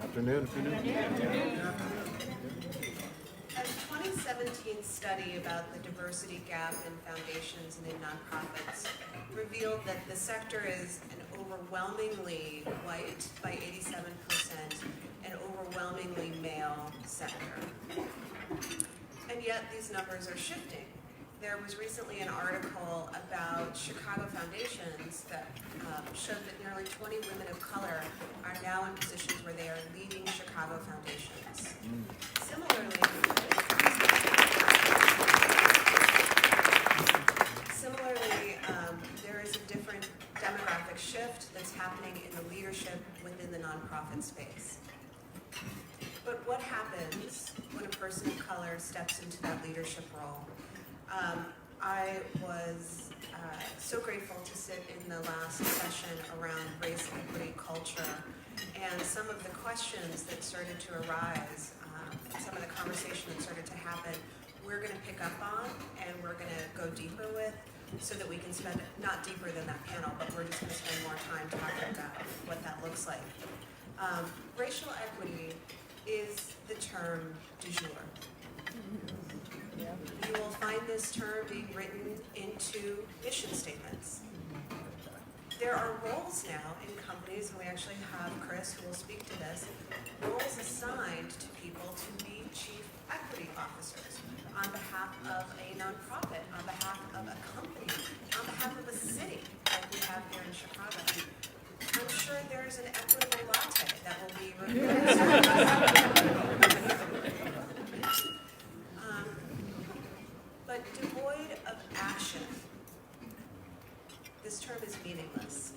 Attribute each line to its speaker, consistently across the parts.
Speaker 1: Afternoon.
Speaker 2: A 2017 study about the diversity gap in foundations and in nonprofits revealed that the sector is an overwhelmingly white by 87% and overwhelmingly male sector. And yet these numbers are shifting. There was recently an article about Chicago foundations that showed that nearly 20 women of color are now in positions where they are leading Chicago foundations. Similarly, there is a different demographic shift that's happening in the leadership within the nonprofit space. But what happens when a person of color steps into that leadership role? I was so grateful to sit in the last session around race, equity, culture, and some of the questions that started to arise, some of the conversation that started to happen, we're going to pick up on and we're going to go deeper with so that we can spend, not deeper than that panel, but we're just going to spend more time talking about what that looks like. Racial equity is the term du jour. You will find this term being written into mission statements. There are roles now in companies, and we actually have Chris who will speak to this, roles assigned to people to be chief equity officers on behalf of a nonprofit, on behalf of a company, on behalf of a city like we have here in Chicago. I'm sure there's an equitable latte that will be reviewed. But devoid of action, this term is meaningless.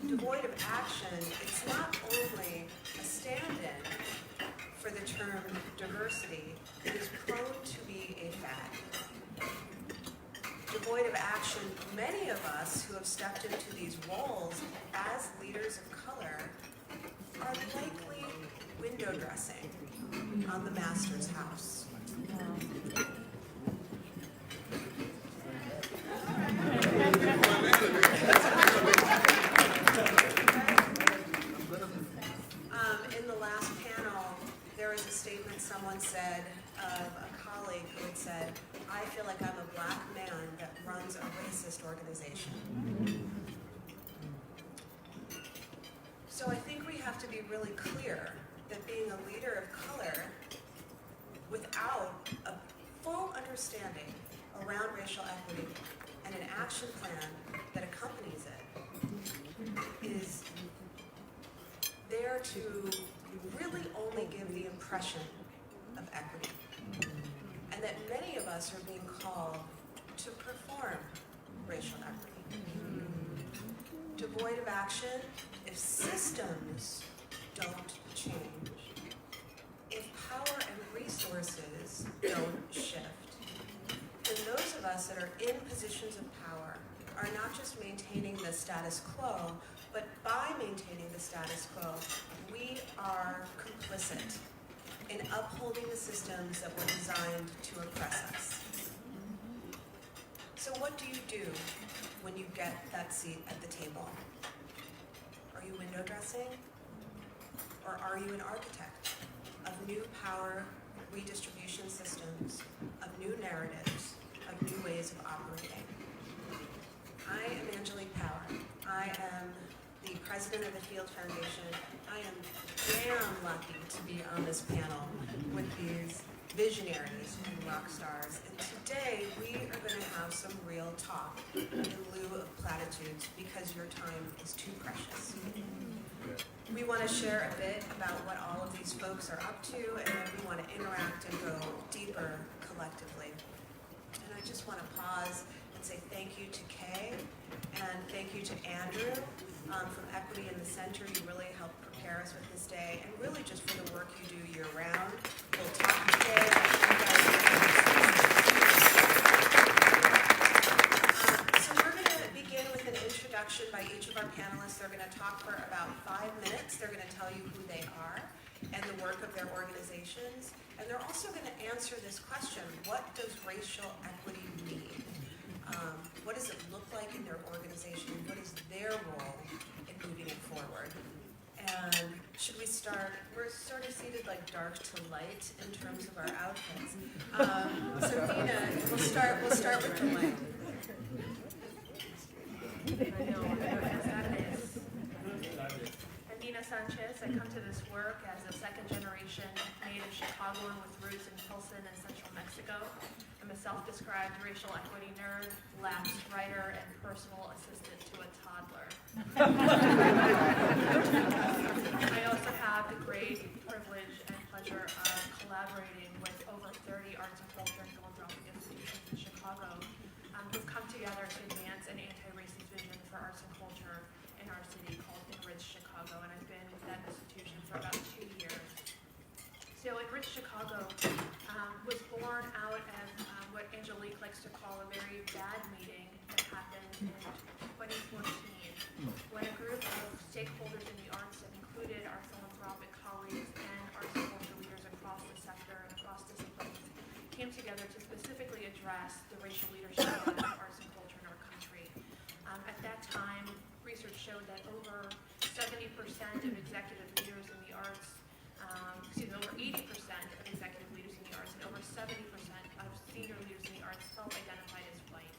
Speaker 2: Devoid of action, it's not only a stand-in for the term diversity, it is prone to be a fad. Devoid of action, many of us who have stepped into these roles as leaders of color are likely window dressing on the master's house. In the last panel, there was a statement someone said of a colleague who had said, I feel like I'm a black man that runs a racist organization. So I think we have to be really clear that being a leader of color without a full understanding around racial equity and an action plan that accompanies it is there to really only give the impression of equity. And that many of us are being called to perform racial equity. Devoid of action, if systems don't change, if power and resources don't shift, then those of us that are in positions of power are not just maintaining the status quo, but by maintaining the status quo, we are complicit in upholding the systems that were designed to oppress us. So what do you do when you get that seat at the table? Are you window dressing? Or are you an architect of new power redistribution systems, of new narratives, of new ways of operating? I am Angelique Power. I am the president of the Field Foundation. I am damn lucky to be on this panel with these visionaries and rock stars. And today we are going to have some real talk in lieu of platitudes because your time is too precious. We want to share a bit about what all of these folks are up to, and then we want to interact and go deeper collectively. And I just want to pause and say thank you to Kay, and thank you to Andrew from Equity in the Center. You really helped prepare us with this day, and really just for the work you do year-round. We'll talk today. So we're going to begin with an introduction by each of our panelists. They're going to talk for about 5 minutes. They're going to tell you who they are and the work of their organizations. And they're also going to answer this question: what does racial equity mean? What does it look like in their organization? What is their role in moving it forward? And Should we start? We're sort of seated like dark to light in terms of our outfits. So Dina, we'll start with the light.
Speaker 1: I know, as that is. I'm Nina Sanchez. I come to this work as a second-generation native Chicagoan with roots in Pilsen and central Mexico. I'm a self-described racial equity nerd, lapsed writer, and personal assistant to a toddler. I also have the great privilege and pleasure of collaborating with over 30 arts and culture and philanthropic institutions in Chicago who've come together to advance an anti-racist vision for arts and culture in our city called Enrich Chicago, and I've been with that institution for about 2 years. So Enrich Chicago was born out of what Angelique likes to call a very bad meeting that happened in 2014 when a group of stakeholders in the arts that included our philanthropic colleagues and arts and culture leaders across the sector and across disciplines came together to specifically address the racial leadership of arts and culture in our country. At that time, research showed that over 70% of executive leaders in the arts, over 80% of executive leaders in the arts, and over 70% of senior leaders in the arts self-identified as white.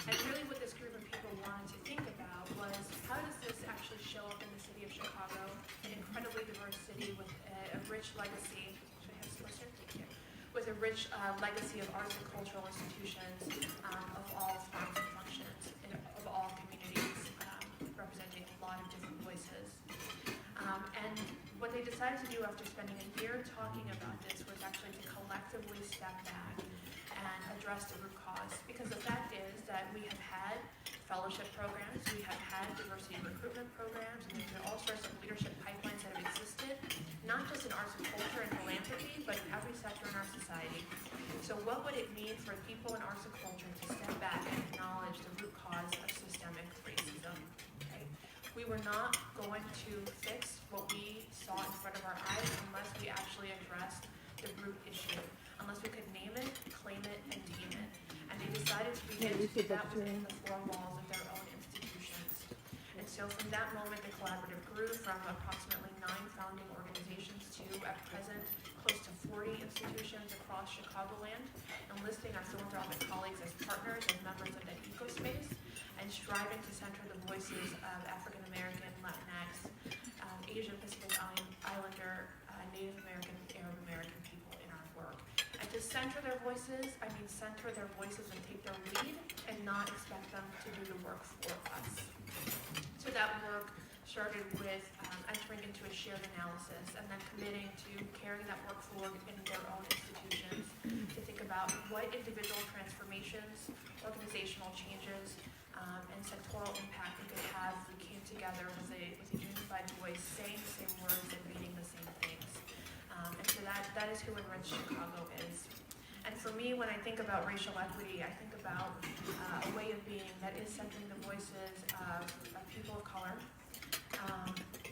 Speaker 1: And really what this group of people wanted to think about was, how does this actually show up in the city of Chicago, an incredibly diverse city with a rich legacy, should I have Splicer? Thank you. With a rich legacy of arts and cultural institutions of all forms and functions, and of all communities, representing a lot of different voices. And what they decided to do after spending a year talking about this was actually to collectively step back and address the root cause. Because the fact is that we have had fellowship programs, we have had diversity recruitment programs, and there are all sorts of leadership pipelines that have existed, not just in arts and culture and philanthropy, but in every sector in our society. So what would it mean for people in arts and culture to step back and acknowledge the root cause of systemic racism? Okay? We were not going to fix what we saw in front of our eyes unless we actually addressed the root issue, unless we could name it, claim it, and deem it. And they decided to begin to do that within the four walls of their own institutions. And so from that moment, the collaborative grew from approximately 9 founding organizations to, at present, close to 40 institutions across Chicagoland, enlisting our philanthropic colleagues as partners and members of that ecospace, and striving to center the voices of African American, Latinx, Asia Pacific Islander, Native American, Arab American people in our work. And to center their voices, I mean center their voices and take their lead and not expect them to do the work for us. So that work started with entering into a shared analysis and then committing to carrying that work forward in their own institutions to think about what individual transformations, organizational changes, and sectoral impact we could have if we came together with a unified voice, saying the same words and meaning the same things. And so that is who Enrich Chicago is. And for me, when I think about racial equity, I think about a way of being that is centering the voices of people of color,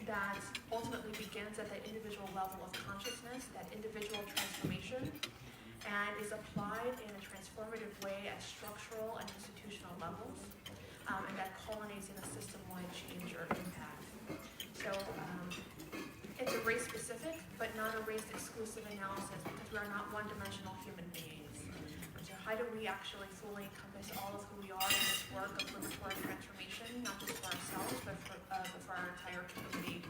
Speaker 1: that ultimately begins at the individual level of consciousness, that individual transformation, and is applied in a transformative way at structural and institutional levels, and that culminates in a system-wide change or impact. So it's a race-specific, but not a race-exclusive analysis, because we are not one-dimensional human beings. So how do we actually fully encompass all of who we are in this work of liberatory transformation, not just for ourselves, but for our entire community,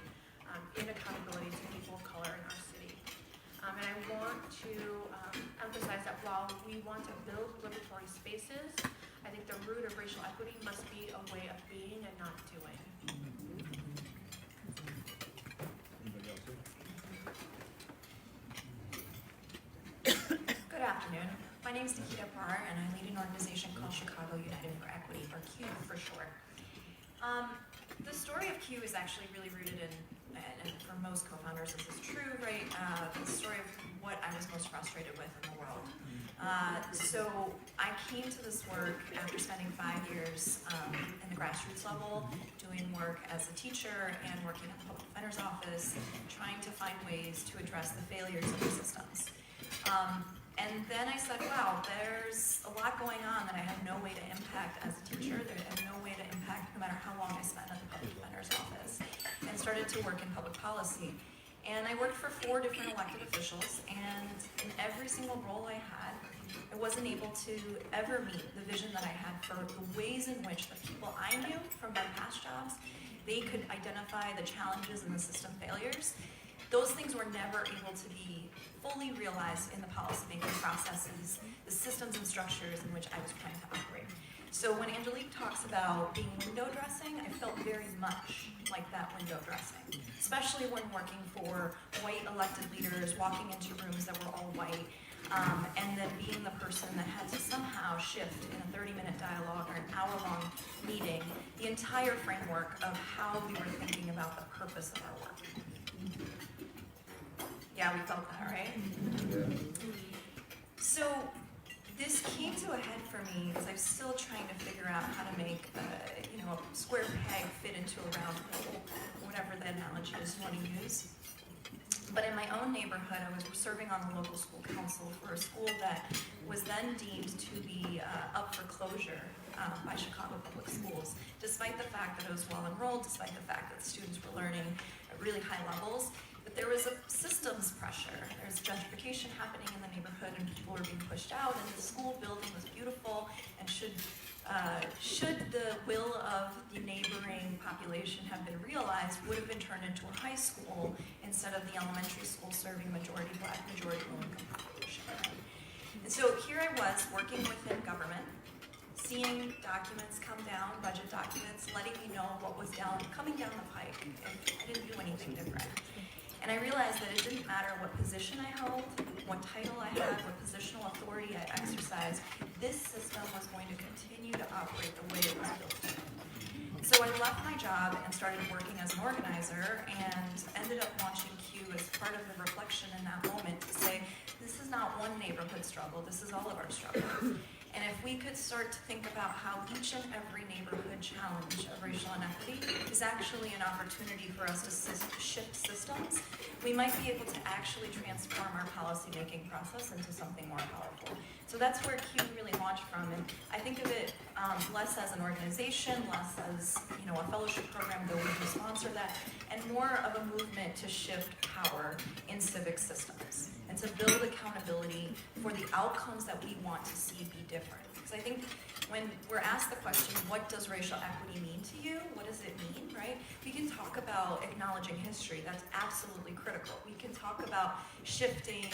Speaker 1: in accountability to people of color in our city. And I want to emphasize that while we want to build liberatory spaces, I think the root of racial equity must be a way of being and not doing.
Speaker 3: Good afternoon. My name is Nikita Parr, and I lead an organization called Chicago United for Equity, or CUE for short. The story of CUE is actually really rooted in, and for most co-founders this is true, right? The story of what I was most frustrated with in the world. So I came to this work after spending 5 years in the grassroots level, doing work as a teacher and working at the public defender's office, trying to find ways to address the failures of the systems. And then I said, wow, there's a lot going on that I have no way to impact as a teacher. There's no way to impact no matter how long I spend at the public defender's office. And started to work in public policy. And I worked for 4 different elected officials, and in every single role I had, I wasn't able to ever meet the vision that I had for the ways in which the people I knew from my past jobs, they could identify the challenges and the system failures. Those things were never able to be fully realized in the policymaking processes, the systems and structures in which I was trying to operate. So when Angelique talks about being window dressing, I felt very much like that window dressing, especially when working for white elected leaders, walking into rooms that were all white, and then being the person that had to somehow shift in a 30-minute dialogue or an hour-long meeting the entire framework of how we were thinking about the purpose of our work. Yeah, we felt that, right? So this came to a head for me as I'm still trying to figure out how to make a square peg fit into a round hole, whatever the analogy is you want to use. But in my own neighborhood, I was serving on the local school council for a school that was then deemed to be up for closure by Chicago Public Schools, despite the fact that it was well enrolled, despite the fact that the students were learning at really high levels. But there was a systems pressure. There's gentrification happening in the neighborhood, and people were being pushed out, and the school building was beautiful, and should the will of the neighboring population have been realized, would have been turned into a high school instead of the elementary school serving majority Black, majority low-income population. And so here I was working within government, seeing documents come down, budget documents, letting me know what was coming down the pike, and I didn't do anything different. And I realized that it didn't matter what position I held, what title I had, what positional authority I exercised, this system was going to continue to operate the way it was built to. So I left my job and started working as an organizer and ended up launching Q as part of the reflection in that moment to say, this is not one neighborhood struggle, this is all of our struggles. And if we could start to think about how each and every neighborhood challenge of racial inequity is actually an opportunity for us to shift systems, we might be able to actually transform our policymaking process into something more powerful. So that's where Q really launched from, and I think of it less as an organization, less as a fellowship program, though we do sponsor that, and more of a movement to shift power in civic systems and to build accountability for the outcomes that we want to see be different. Because I think when we're asked the question, what does racial equity mean to you? What does it mean, right? We can talk about acknowledging history. That's absolutely critical. We can talk about shifting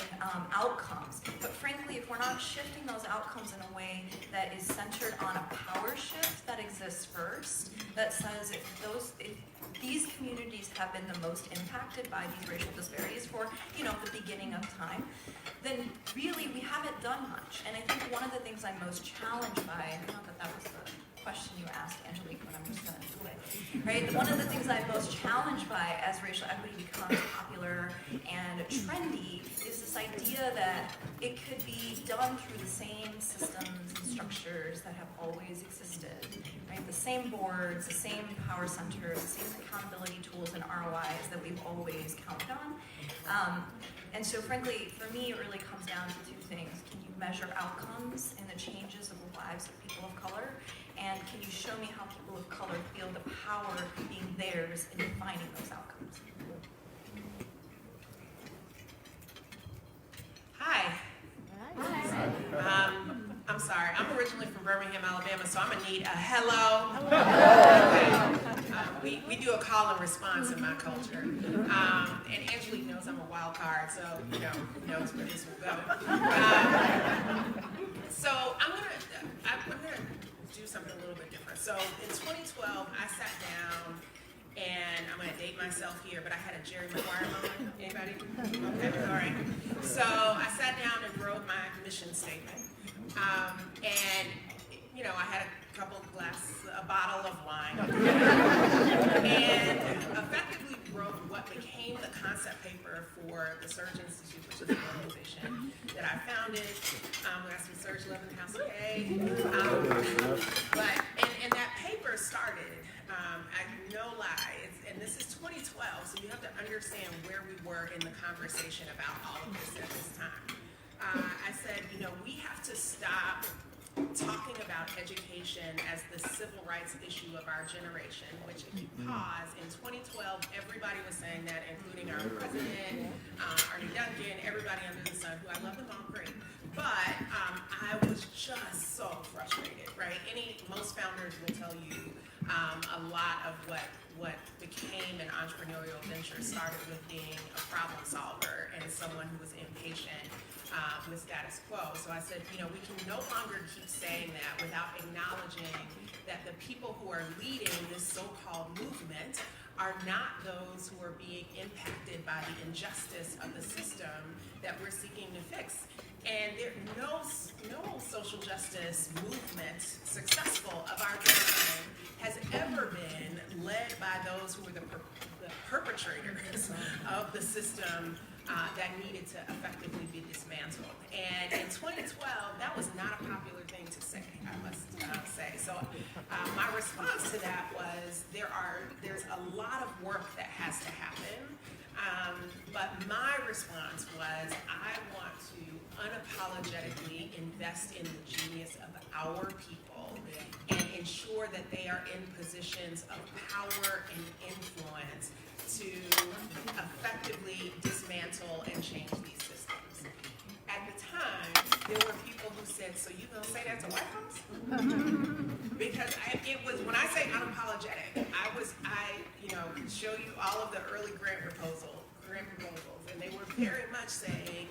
Speaker 3: outcomes. But frankly, if we're not shifting those outcomes in a way that is centered on a power shift that exists first, that says if these communities have been the most impacted by these racial disparities for, the beginning of time, then really we haven't done much. And I think one of the things I'm most challenged by, not that that was the question you asked, Angelique, but I'm just going to do it, right? One of the things I'm most challenged by as racial equity becomes popular and trendy is this idea that it could be done through the same systems and structures that have always existed, right? The same boards, the same power centers, the same accountability tools and ROIs that we've always counted on. And so frankly, for me, it really comes down to 2 things. Can you measure outcomes in the changes of the lives of people of color? And can you show me how people of color feel the power being theirs in defining those outcomes?
Speaker 4: Hi. I'm sorry. I'm originally from Birmingham, Alabama, so I'm gonna need a hello. Okay. We do a call and response in my culture, and Angelique knows I'm a wild card, so who knows where this will go. So I'm gonna do something a little bit different. So in 2012, I sat down. And I'm going to date myself here, but I had a Jerry Maguire moment. Anybody? Okay, all right. So I sat down and wrote my mission statement. And, I had a bottle of wine. And effectively wrote what became the concept paper for the Surge Institute, which is an organization that I founded. We got some Surge Love in the House of A. And that paper started, no lie, and this is 2012, so you have to understand where we were in the conversation about all of this at this time. I said, we have to stop talking about education as the civil rights issue of our generation, which if you pause, in 2012, everybody was saying that, including our president, Arnie Duncan, everybody under the sun, who I love them all great. But I was just so frustrated, right? Most founders will tell you a lot of what became an entrepreneurial venture started with being a problem solver and someone who was impatient with status quo. So I said, we can no longer keep saying that without acknowledging that the people who are leading this so-called movement are not those who are being impacted by the injustice of the system that we're seeking to fix. And no social justice movement successful of our time has ever been led by those who were the perpetrators of the system that needed to effectively be dismantled. And in 2012, that was not a popular thing to say, I must say. So my response to that was there's a lot of work that has to happen. But my response was, I want to unapologetically invest in the genius of our people and ensure that they are in positions of power and influence to effectively dismantle and change these systems. At the time, there were people who said, so you gonna say that to white folks? Because it was, when I say unapologetic, I could show you all of the early grant proposals, and they were very much saying,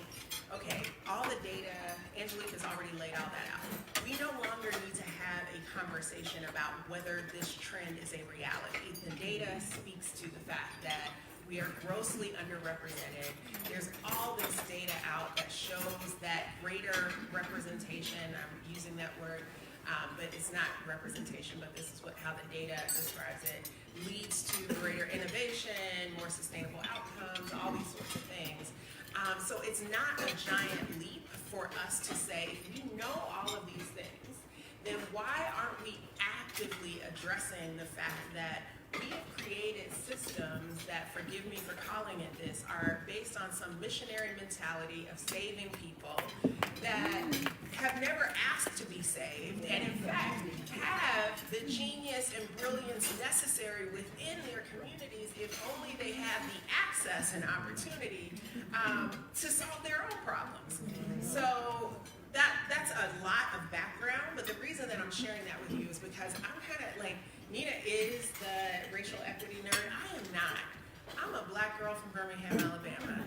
Speaker 4: okay, all the data, Angelique has already laid all that out. We no longer need to have a conversation about whether this trend is a reality. The data speaks to the fact that we are grossly underrepresented. There's all this data out that shows that greater representation, I'm using that word, but it's not representation, but this is how the data describes it, leads to greater innovation, more sustainable outcomes, all these sorts of things. So it's not a giant leap for us to say, if we know all of these things, then why aren't we actively addressing the fact that we have created systems that, forgive me for calling it this, are based on some missionary mentality of saving people that have never asked to be saved, and in fact have the genius and brilliance necessary within their communities if only they have the access and opportunity to solve their own problems. So that's a lot of background, but the reason that I'm sharing that with you is because I'm kind of like, Nina is the racial equity nerd. I am not. I'm a black girl from Birmingham, Alabama.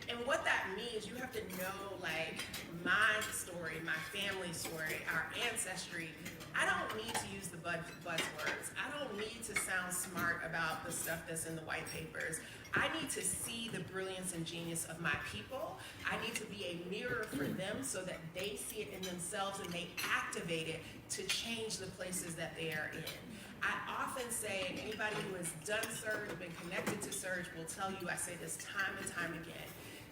Speaker 4: And what that means, you have to know like my story, my family story, our ancestry. I don't need to use the buzzwords. I don't need to sound smart about the stuff that's in the white papers. I need to see the brilliance and genius of my people. I need to be a mirror for them so that they see it in themselves and they activate it to change the places that they are in. I often say, and anybody who has done Surge, been connected to Surge, will tell you, I say this time and time again,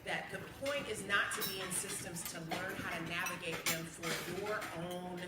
Speaker 4: that the point is not to be in systems to learn how to navigate them for your own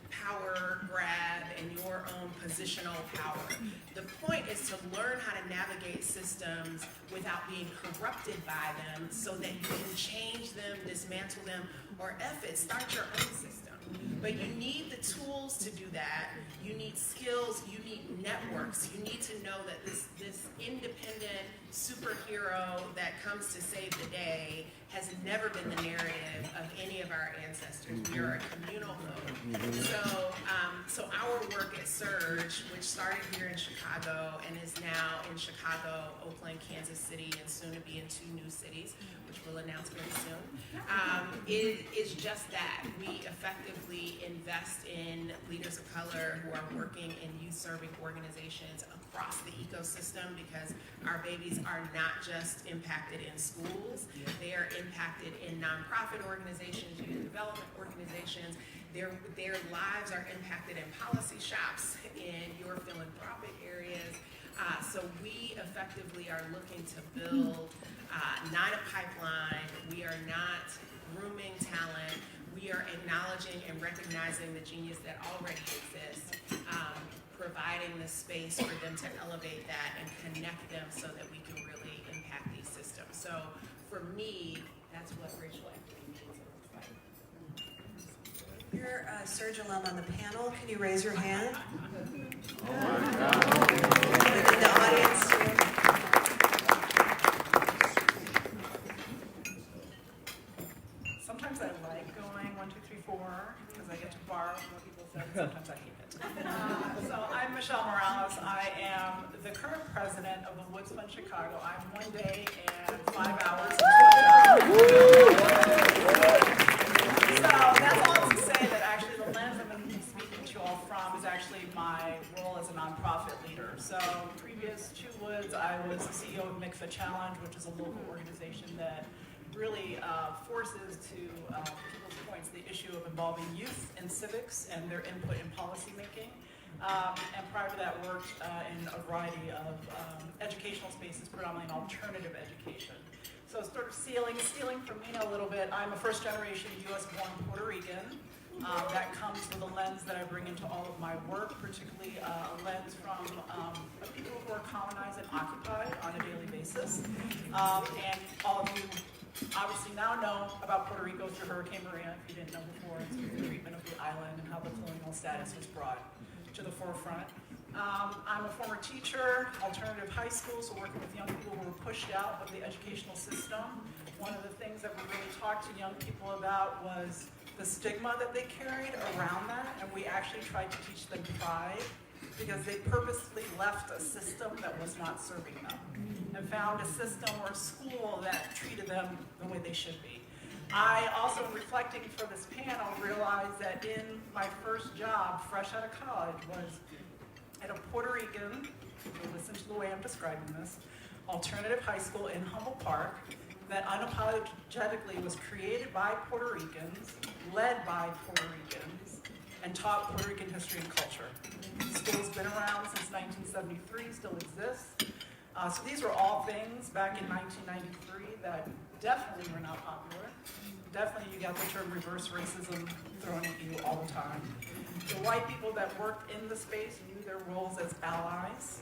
Speaker 4: power grab and your own positional power. The point is to learn how to navigate systems without being corrupted by them so that you can change them, dismantle them, or start your own system. But you need the tools to do that. You need skills, you need networks. You need to know that this independent superhero that comes to save the day has never been the narrative of any of our ancestors. We are a communal mode. So our work at Surge, which started here in Chicago and is now in Chicago, Oakland, Kansas City, and soon to be in 2 new cities, which we'll announce very soon, is just that. We effectively invest in leaders of color who are working in youth-serving organizations across the ecosystem, because our babies are not just impacted in schools, they are impacted in nonprofit organizations, youth development organizations. Their lives are impacted in policy shops, in your philanthropic areas. So we effectively are looking to build not a pipeline. We are not grooming talent. We are acknowledging and recognizing the genius that already exists, providing the space for them to elevate that and connect them so that we can really impact these systems. So for me, that's what racial equity means and looks like.
Speaker 2: You're a Surge alum on the panel. Can you raise your hand?
Speaker 5: Oh my God.
Speaker 2: In the audience.
Speaker 5: current president of the Woods Fund Chicago. I'm 1 day and 5 hours into my job. So that's all to say that actually the lens I'm going to be speaking to you all from is actually my role as a nonprofit leader. So previous to Woods, I was the CEO of MCFA Challenge, which is a local organization that really forces to people's points the issue of involving youth in civics and their input in policy making. And prior to that, worked in a variety of educational spaces, predominantly in alternative education. So sort of stealing from Mina a little bit, I'm a first-generation U.S.-born Puerto Rican. That comes with a lens that I bring into all of my work, particularly a lens from people who are colonized and occupied on a daily basis. And all of you obviously now know about Puerto Rico through Hurricane Maria, if you didn't know before, and through the treatment of the island and how the colonial status was brought to the forefront. I'm a former teacher, alternative high school, so working with young people who were pushed out of the educational system. One of the things that we really talked to young people about was the stigma that they carried around that, and we actually tried to teach them pride because they purposely left a system that was not serving them and found a system or a school that treated them the way they should be. I also, reflecting for this panel, realized that in my first job, fresh out of college, was at a Puerto Rican, listen to the way I'm describing this, alternative high school in Humboldt Park that unapologetically was created by Puerto Ricans, led by Puerto Ricans, and taught Puerto Rican history and culture. The school's been around since 1973, still exists. So these were all things back in 1993 that definitely were not popular. Definitely you got the term reverse racism thrown at you all the time. The white people that worked in the space knew their roles as allies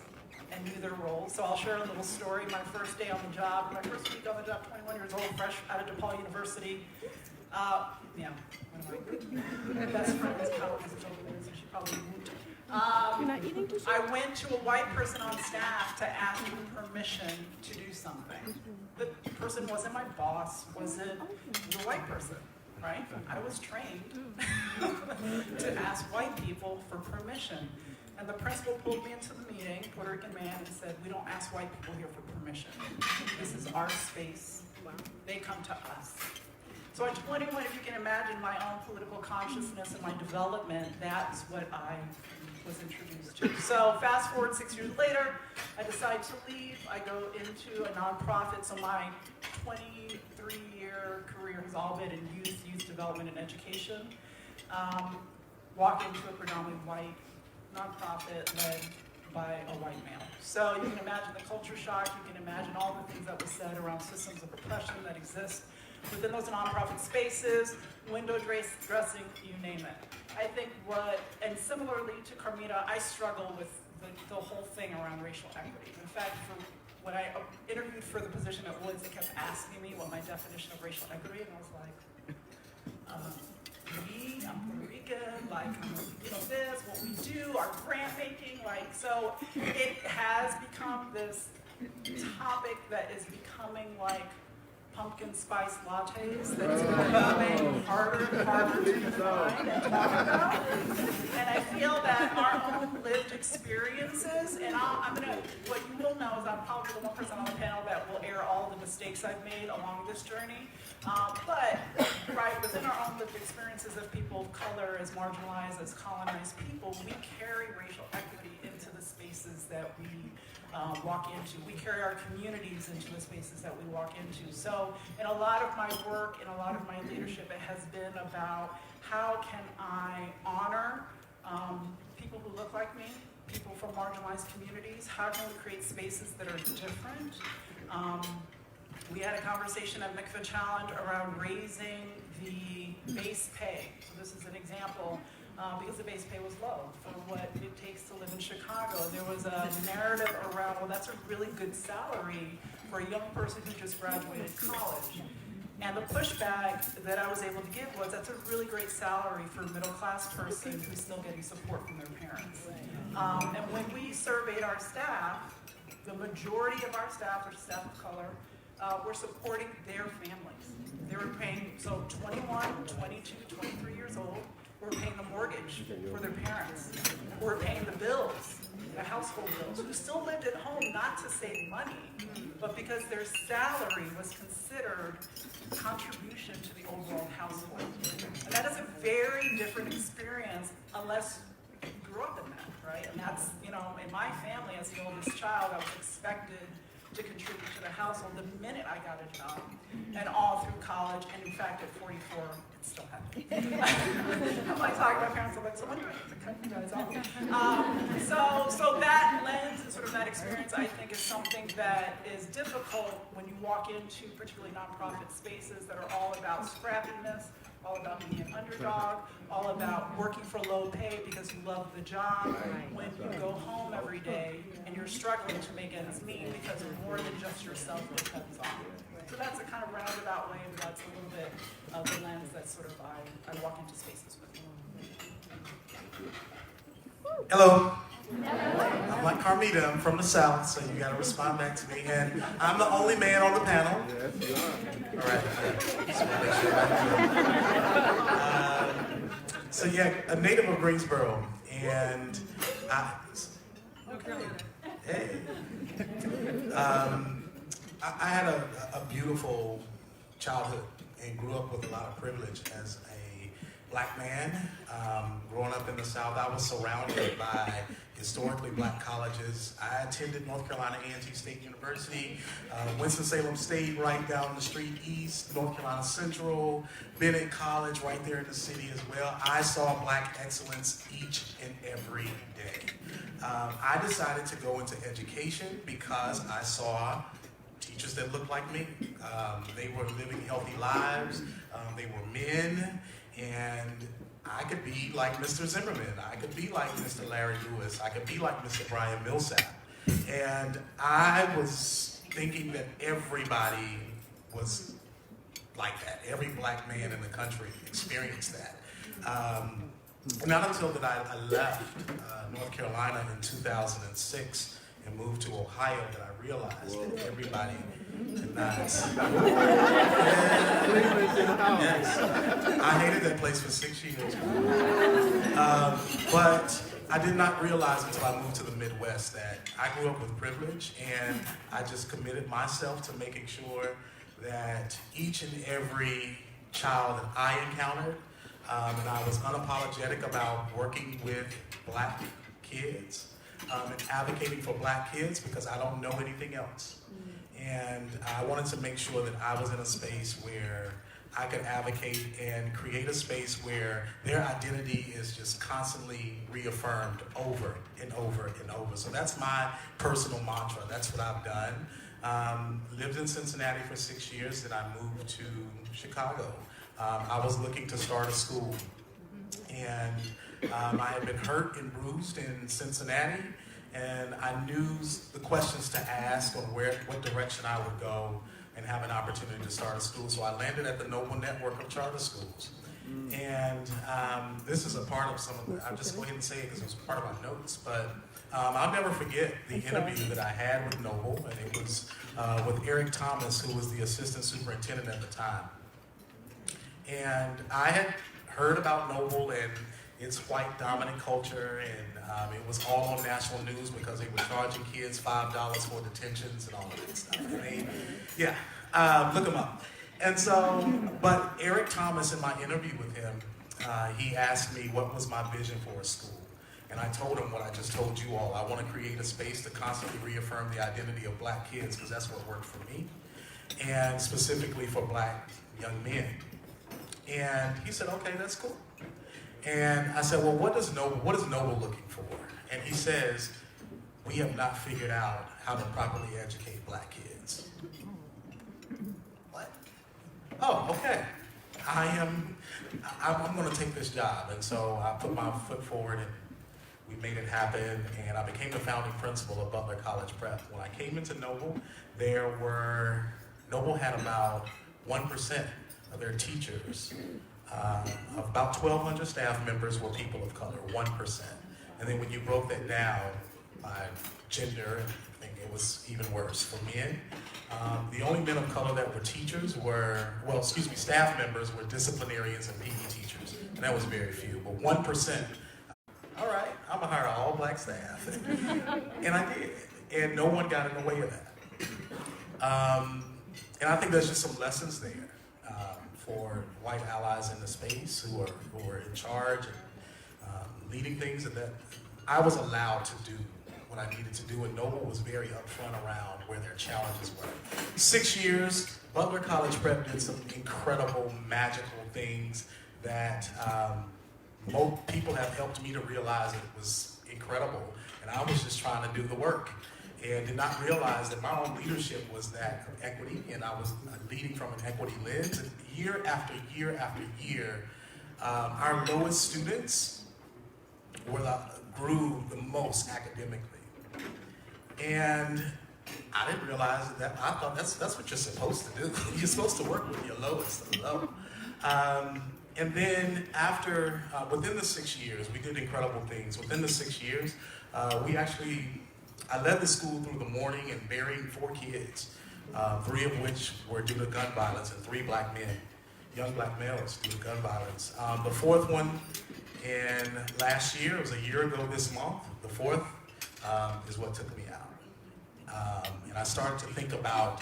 Speaker 5: and knew their roles. So I'll share a little story. My first day on the job, my first week on the job, 21 years old, fresh out of DePaul University. Yeah, one of my best friends, colleagues is over there, so she probably moved. I went to a white person on staff to ask him permission to do something. The person wasn't my boss, wasn't the white person, right? I was trained to ask white people for permission. And the principal pulled me into the meeting, Puerto Rican man, and said, we don't ask white people here for permission. This is our space. They come to us. So at 21, if you can imagine my own political consciousness and my development, that's what I was introduced to. So fast forward 6 years later, I decide to leave. I go into a nonprofit. So my 23-year career has all been in youth development and education. Walk into a predominantly white nonprofit led by a white male. So you can imagine the culture shock. You can imagine all the things that was said around systems of oppression that exist within those nonprofit spaces, window dressing, you name it. I think and similarly to Carmita, I struggle with the whole thing around racial equity. In fact, when I interviewed for the position at Woods, they kept asking me what my definition of racial equity, and I was like, I'm Puerto Rican, like, this, what we do, our grant making, like, so it has become this topic that is becoming like pumpkin spice lattes that is becoming harder and harder to define and talk about. And I feel that our own lived experiences, and what you will know is I'm probably the one person on the panel that will air all the mistakes I've made along this journey. But right within our own lived experiences of people of color, as marginalized, as colonized people, we carry racial equity into the spaces that we walk into. We carry our communities into the spaces that we walk into. So in a lot of my work, in a lot of my leadership, it has been about how can I honor people who look like me, people from marginalized communities, how can we create spaces that are different? We had a conversation at MCFA Challenge around raising the base pay. So this is an example. Because the base pay was low for what it takes to live in Chicago. There was a narrative around, well, that's a really good salary for a young person who just graduated college. And the pushback that I was able to give was, that's a really great salary for a middle-class person who's still getting support from their parents. And when we surveyed our staff, the majority of our staff are staff of color, were supporting their families. They were paying, so 21, 22, 23 years old, we're paying the mortgage for their parents. We're paying the bills the household bills, who still lived at home not to save money, but because their salary was considered contribution to the overall household. And that is a very different experience unless you grew up in that, right? And that's, you know, in my family, as the oldest child, I was expected to contribute to the household the minute I got a job, and all through college, and in fact at 44, it's still happening. I'm like talking to my parents, I'm like, so when do I have to cut you guys off? So that lens and sort of that experience, I think, is something that is difficult when you walk into particularly nonprofit spaces that are all about scrappiness, all about being an underdog, all about working for low pay because you love the job, when you go home every day and you're struggling to make ends meet because of more than just yourself depends on it. So that's a kind of roundabout way, but that's a little bit of the lens that sort of I walk into spaces with.
Speaker 6: Hello. I'm like Carmita, I'm from the South, so you gotta respond back to me. And I'm the only man on the panel.
Speaker 7: Yes, you are.
Speaker 6: All right. Just wanna make sure so yeah, a native of Greensboro, and hey. I had a beautiful childhood and grew up with a lot of privilege as a black man. Growing up in the South, I was surrounded by historically black colleges. I attended North Carolina A&T State University, Winston-Salem State right down the street east, North Carolina Central, Bennett College right there in the city as well. I saw black excellence each and every day. I decided to go into education because I saw teachers that looked like me. They were living healthy lives. They were men, and I could be like Mr. Zimmerman. I could be like Mr. Larry Lewis. I could be like Mr. Brian Millsap. And I was thinking that everybody was like that. Every black man in the country experienced that. Not until that I left North Carolina in 2006 and moved to Ohio that I realized that everybody did not. Yes. I hated that place for 6 years. But I did not realize until I moved to the Midwest that I grew up with privilege, and I just committed myself to making sure that each and every child that I encountered, and I was unapologetic about working with black kids and advocating for black kids because I don't know anything else. And I wanted to make sure that I was in a space where I could advocate and create a space where their identity is just constantly reaffirmed over and over and over. So that's my personal mantra. That's what I've done. Lived in Cincinnati for 6 years, then I moved to Chicago. I was looking to start a school, and I had been hurt and bruised in Cincinnati, and I knew the questions to ask on what direction I would go and have an opportunity to start a school. So I landed at the Noble Network of Charter Schools. And this is a part of some of the, I'll just go ahead and say it because it was part of my notes, but I'll never forget the interview that I had with Noble, and it was with Eric Thomas, who was the assistant superintendent at the time. And I had heard about Noble and its white dominant culture, and it was all on national news because they were charging kids $5 for detentions and all of that stuff. I mean, yeah, look them up. And so, but Eric Thomas, in my interview with him, he asked me what was my vision for a school. And I told him what I just told you all. I want to create a space to constantly reaffirm the identity of black kids because that's what worked for me, and specifically for black young men. And he said, okay, that's cool. And I said, well, what is Noble looking for? And he says, we have not figured out how to properly educate black kids. What? Oh, okay. I'm going to take this job. And so I put my foot forward, and we made it happen. And I became the founding principal of Butler College Prep. When I came into Noble, Noble had about 1% of their teachers. About 1,200 staff members were people of color, 1%. And then when you broke that down by gender, I think it was even worse for men. The only men of color that were teachers staff members were disciplinarians and PE teachers. And that was very few, but 1%. All right, I'm gonna hire all all-black staff. And I did, and no one got in the way of that. And I think there's just some lessons there for white allies in the space who are in charge and leading things, and that I was allowed to do what I needed to do, and Noble was very upfront around where their challenges were. 6 years, Butler College Prep did some incredible, magical things that most people have helped me to realize it was incredible, and I was just trying to do the work and did not realize that my own leadership was that of equity, and I was leading from an equity lens. And year after year after year, our lowest students grew the most academically. And I didn't realize that. I thought that's what you're supposed to do. You're supposed to work with your lowest of the low. And then after, within the 6 years, we did incredible things. Within the 6 years, I led the school through the mourning and burying 4 kids, 3 of which were due to gun violence, and 3 black men, young black males, due to gun violence. The 4th one, and last year, it was a year ago this month, the 4th is what took me out. And I started to think about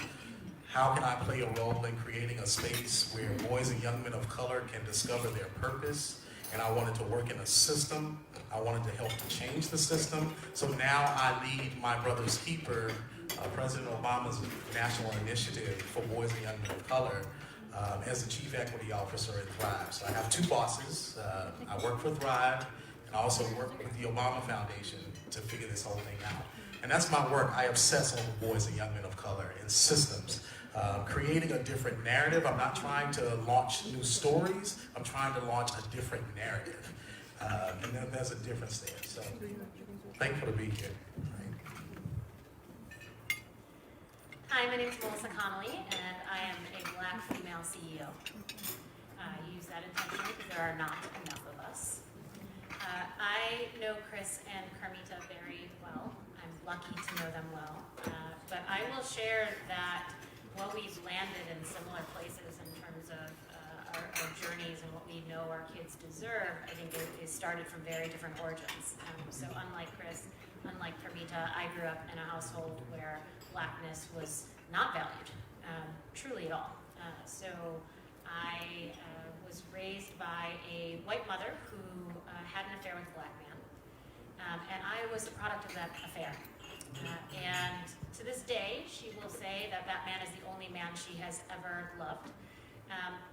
Speaker 6: how can I play a role in creating a space where boys and young men of color can discover their purpose. And I wanted to work in a system. I wanted to help to change the system. So now I lead my brother's keeper, President Obama's national initiative for boys and young men of color, as the Chief Equity Officer at Thrive. So I have 2 bosses. I work for Thrive, and I also work with the Obama Foundation to figure this whole thing out. And that's my work. I obsess over boys and young men of color and systems. Creating a different narrative. I'm not trying to launch new stories. I'm trying to launch a different narrative. And then there's a difference there. So thankful to be here.
Speaker 7: Hi, my name is Melissa Connelly, and I am a black female CEO. I use that intentionally because there are not enough of us. I know Chris and Carmita very well. I'm lucky to know them well. But I will share that while we've landed in similar places in terms of our journeys and what we know our kids deserve, I think it started from very different origins. So unlike Chris, unlike Carmita, I grew up in a household where blackness was not valued, truly at all. So I was raised by a white mother who had an affair with a black man, and I was a product of that affair. And to this day, she will say that that man is the only man she has ever loved.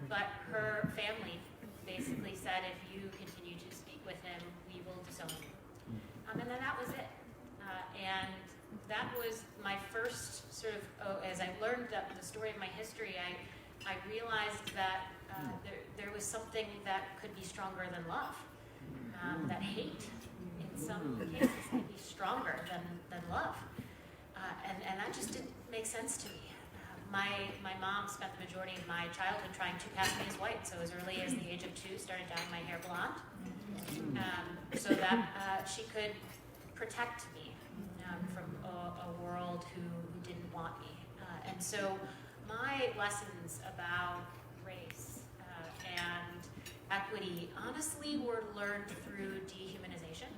Speaker 7: But her family basically said, if you continue to speak with him, we will disown you. And then that was it. And that was my first sort of, as I learned the story of my history, I realized that there was something that could be stronger than love. That hate, in some cases, can be stronger than love. And that just didn't make sense to me. My mom spent the majority of my childhood trying to pass me as white, so as early as the age of 2, started dyeing my hair blonde, so that she could protect me from a world who didn't want me. And so my lessons about race and equity honestly were learned through dehumanization.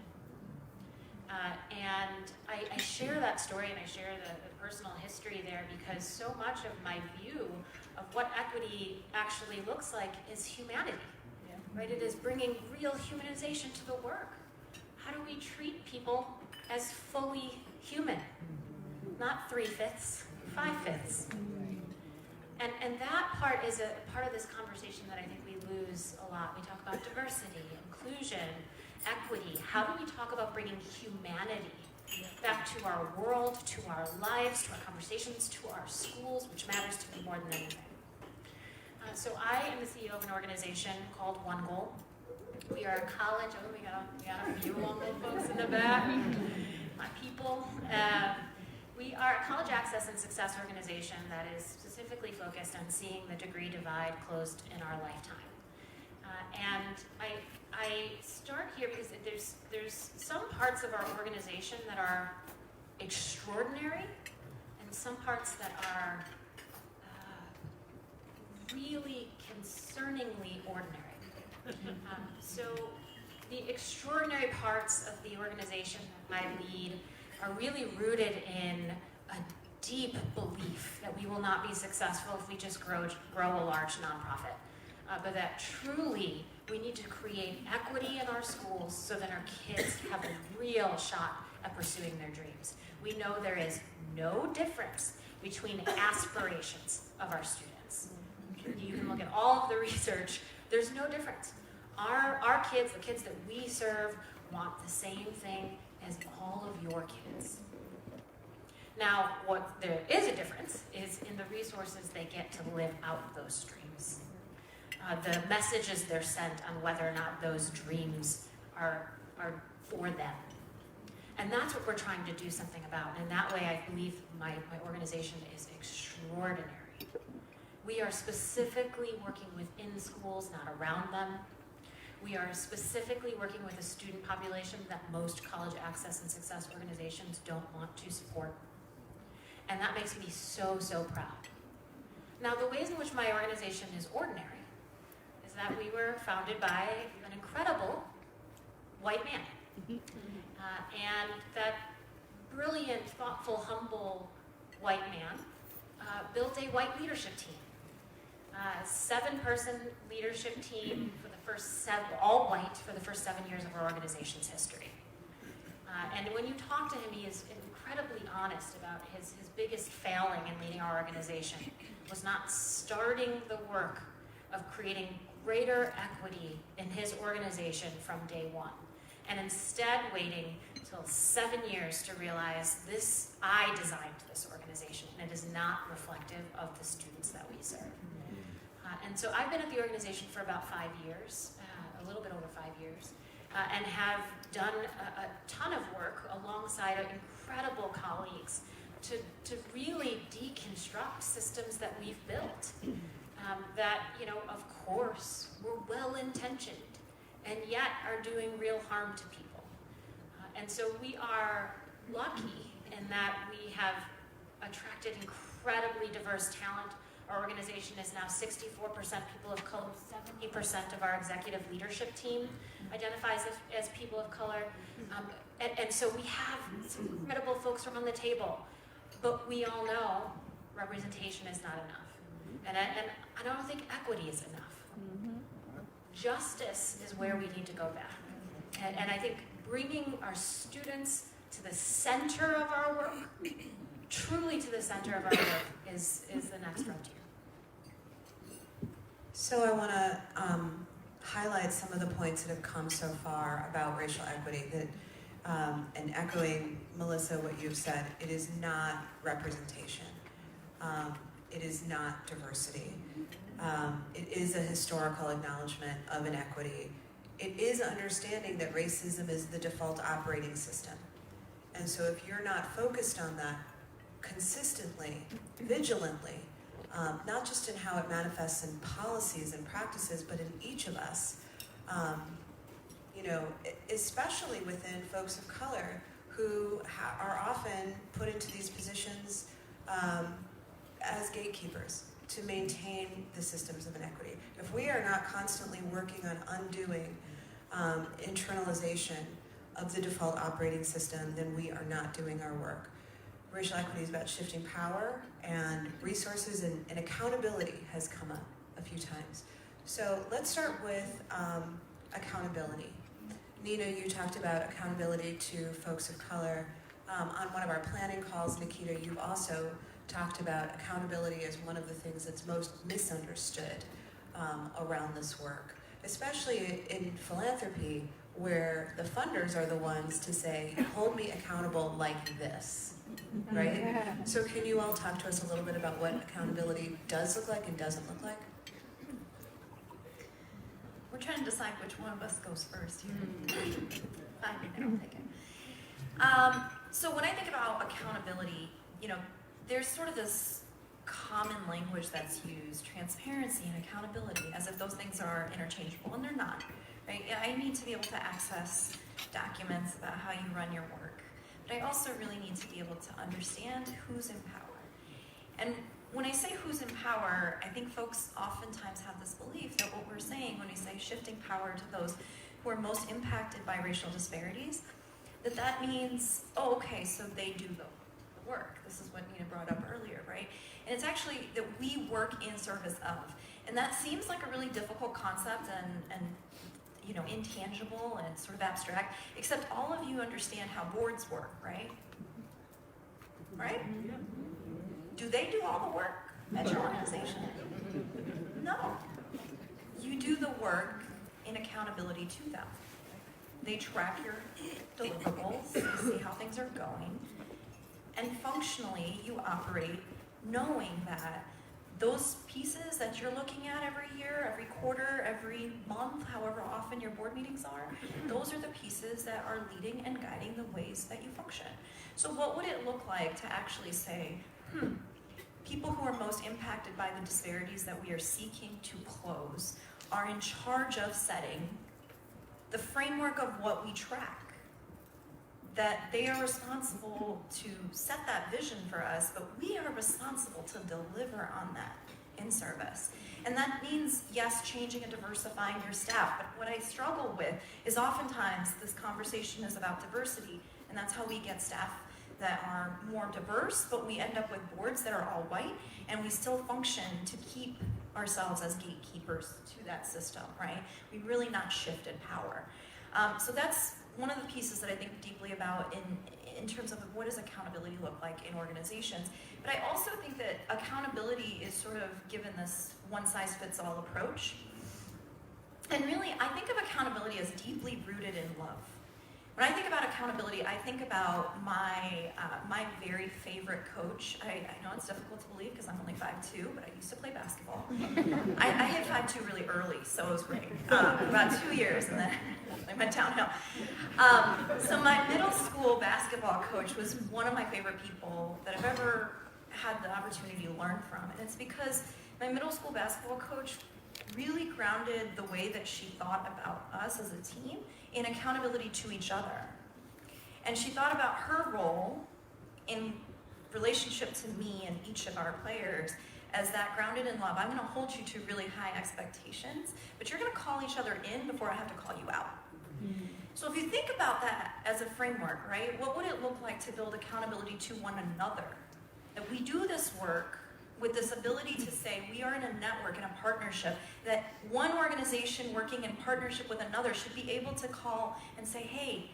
Speaker 7: And I share that story and I share the personal history there because so much of my view of what equity actually looks like is humanity, right? It is bringing real humanization to the work. How do we treat people as fully human? Not 3/5, 5/5. And that part is a part of this conversation that I think we lose a lot. We talk about diversity, inclusion, equity. How do we talk about bringing humanity back to our world, to our lives, to our conversations, to our schools, which matters to me more than anything? So I am the CEO of an organization called One Goal. We are a college, we got a few One Goal folks in the back, my people. We are a college access and success organization that is specifically focused on seeing the degree divide closed in our lifetime. And I start here because there's some parts of our organization that are extraordinary and some parts that are really concerningly ordinary. So the extraordinary parts of the organization that I lead are really rooted in a deep belief that we will not be successful if we just grow a large nonprofit, but that truly we need to create equity in our schools so that our kids have a real shot at pursuing their dreams. We know there is no difference between aspirations of our students. You can look at all of the research, there's no difference. Our kids, the kids that we serve, want the same thing as all of your kids. Now, what there is a difference is in the resources they get to live out those dreams. The messages they're sent on whether or not those dreams are for them. And that's what we're trying to do something about. And that way, I believe my organization is extraordinary. We are specifically working within schools, not around them. We are specifically working with a student population that most college access and success organizations don't want to support. And that makes me so, so proud. Now, the ways in which my organization is ordinary is that we were founded by an incredible white man. And that brilliant, thoughtful, humble white man built a white leadership team. 7-person leadership team for the first all white for the first 7 years of our organization's history. And when you talk to him, he is incredibly honest about his biggest failing in leading our organization was not starting the work of creating greater equity in his organization from day one, and instead waiting until 7 years to realize I designed this organization, and it is not reflective of the students that we serve. And so I've been at the organization for about 5 years, a little bit over 5 years, and have done a ton of work alongside incredible colleagues to really deconstruct systems that we've built that, of course, were well-intentioned and yet are doing real harm to people. And so we are lucky in that we have attracted incredibly diverse talent. Our organization is now 64% people of color, 70% of our executive leadership team identifies as people of color. And so we have some incredible folks around the table, but we all know representation is not enough. And I don't think equity is enough. Justice is where we need to go back. And I think bringing our students to the center of our work, truly to the center of our work, is the next frontier.
Speaker 2: So I want to highlight some of the points that have come so far about racial equity. And echoing, Melissa, what you've said, it is not representation. It is not diversity. It is a historical acknowledgement of inequity. It is understanding that racism is the default operating system. And so if you're not focused on that consistently, vigilantly, not just in how it manifests in policies and practices, but in each of us, especially within folks of color who are often put into these positions as gatekeepers to maintain the systems of inequity. If we are not constantly working on undoing internalization of the default operating system, then we are not doing our work. Racial equity is about shifting power, and resources and accountability has come up a few times. So let's start with accountability. Nina, you talked about accountability to folks of color. On one of our planning calls, Nikita, you've also talked about accountability as one of the things that's most misunderstood around this work, especially in philanthropy, where the funders are the ones to say, hold me accountable like this, right? Yeah. So can you all talk to us a little bit about what accountability does look like and doesn't look like?
Speaker 3: We're trying to decide which one of us goes first here. Fine, I'll take it. So when I think about accountability, there's sort of this common language that's used, transparency and accountability, as if those things are interchangeable, and they're not. Right? I need to be able to access documents about how you run your work, but I also really need to be able to understand who's in power. And when I say who's in power, I think folks oftentimes have this belief that what we're saying when we say shifting power to those who are most impacted by racial disparities, that means, oh, okay, so they do the work. This is what Nina brought up earlier, right? And it's actually that we work in service of. And that seems like a really difficult concept and you know, intangible and sort of abstract, except all of you understand how boards work, right? Right? Do they do all the work at your organization? No. You do the work in accountability to them. They track your deliverables, they see how things are going, and functionally you operate knowing that those pieces that you're looking at every year, every quarter, every month, however often your board meetings are, those are the pieces that are leading and guiding the ways that you function. So what would it look like to actually say, people who are most impacted by the disparities that we are seeking to close are in charge of setting the framework of what we track, that they are responsible to set that vision for us, but we are responsible to deliver on that in service. And that means, yes, changing and diversifying your staff, but what I struggle with is oftentimes this conversation is about diversity, and that's how we get staff that are more diverse, but we end up with boards that are all white, and we still function to keep ourselves as gatekeepers to that system, right? We've really not shifted power. So that's one of the pieces that I think deeply about in terms of what does accountability look like in organizations. But I also think that accountability is sort of given this one-size-fits-all approach. And really, I think of accountability as deeply rooted in love. When I think about accountability, I think about my very favorite coach. I know it's difficult to believe because I'm only 5'2", but I used to play basketball. I hit 5'2" really early, so it was great. About 2 years, and then I went downhill. So my middle school basketball coach was one of my favorite people that I've ever had the opportunity to learn from. And it's because my middle school basketball coach really grounded the way that she thought about us as a team in accountability to each other. And she thought about her role in relationship to me and each of our players as that grounded in love. I'm gonna hold you to really high expectations, but you're gonna call each other in before I have to call you out. So if you think about that as a framework, right, what would it look like to build accountability to one another? That we do this work with this ability to say we are in a network, in a partnership, that one organization working in partnership with another should be able to call and say, hey,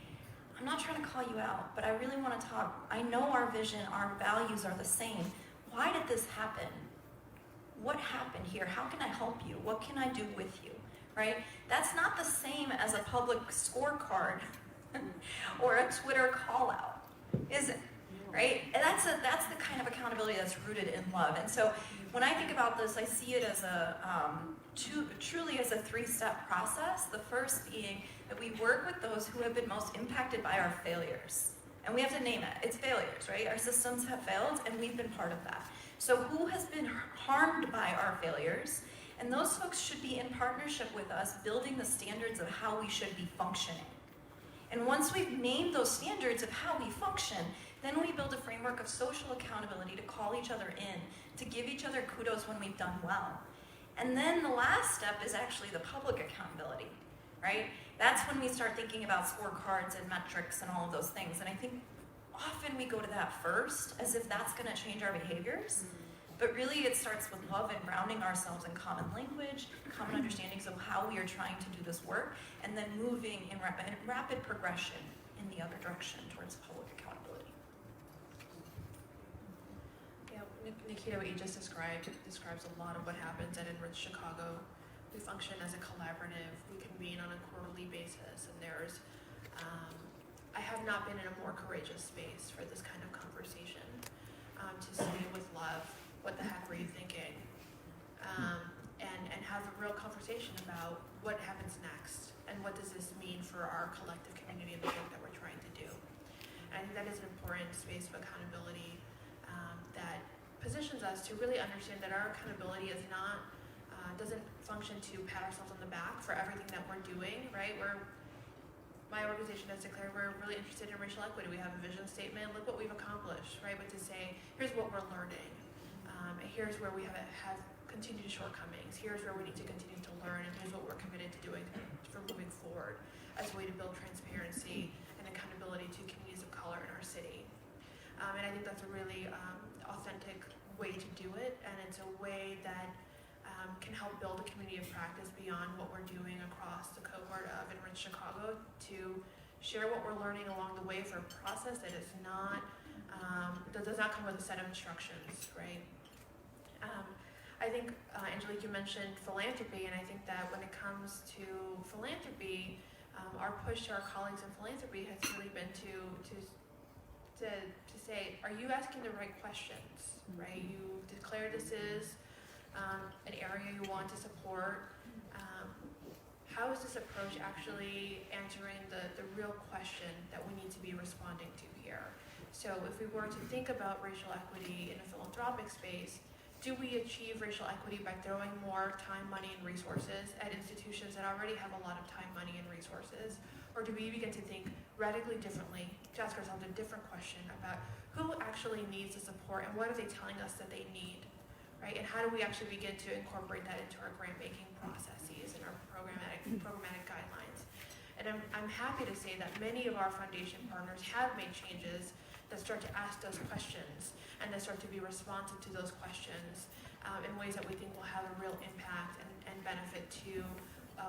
Speaker 3: I'm not trying to call you out, but I really want to talk. I know our vision, our values are the same. Why did this happen? What happened here? How can I help you? What can I do with you? Right? That's not the same as a public scorecard or a Twitter call out, is it? Right? And that's the kind of accountability that's rooted in love. And so when I think about this, I see it as truly as a three-step process. The first being that we work with those who have been most impacted by our failures. And we have to name it. It's failures, right? Our systems have failed, and we've been part of that. So who has been harmed by our failures? And those folks should be in partnership with us, building the standards of how we should be functioning. And once we've named those standards of how we function, then we build a framework of social accountability to call each other in, to give each other kudos when we've done well. And then the last step is actually the public accountability, right? That's when we start thinking about scorecards and metrics and all of those things. And I think often we go to that first, as if that's gonna change our behaviors. But really it starts with love and grounding ourselves in common language, common understandings of how we are trying to do this work, and then moving in rapid progression in the other direction towards public accountability.
Speaker 1: Yeah, Nikita, what you just described describes a lot of what happens at Enrich Chicago. We function as a collaborative. We convene on a quarterly basis, and there's, I have not been in a more courageous space for this kind of conversation, to say with love, what the heck were you thinking? And have a real conversation about what happens next, and what does this mean for our collective community and the work that we're trying to do. And I think that is an important space of accountability that positions us to really understand that our accountability is not, doesn't function to pat ourselves on the back for everything that we're doing, right? My organization has declared we're really interested in racial equity. We have a vision statement, look what we've accomplished, right? But to say, here's what we're learning, and here's where we have continued shortcomings. Here's where we need to continue to learn, and here's what we're committed to doing for moving forward as a way to build transparency and accountability to communities of color in our city. And I think that's a really authentic way to do it, and it's a way that can help build a community of practice beyond what we're doing across the cohort of Enrich Chicago, to share what we're learning along the way for a process that is not, that does not come with a set of instructions, right? I think, Angelique, you mentioned philanthropy, and I think that when it comes to philanthropy, our push to our colleagues in philanthropy has really been to say, are you asking the right questions, right? You declare this is an area you want to support. How is this approach actually answering the real question that we need to be responding to here? So if we were to think about racial equity in a philanthropic space, do we achieve racial equity by throwing more time, money, and resources at institutions that already have a lot of time, money, and resources? Or do we begin to think radically differently, to ask ourselves a different question about who actually needs the support and what are they telling us that they need, right? And how do we actually begin to incorporate that into our grant-making processes and our programmatic guidelines? And I'm happy to say that many of our foundation partners have made changes that start to ask those questions and that start to be responsive to those questions in ways that we think will have a real impact and benefit to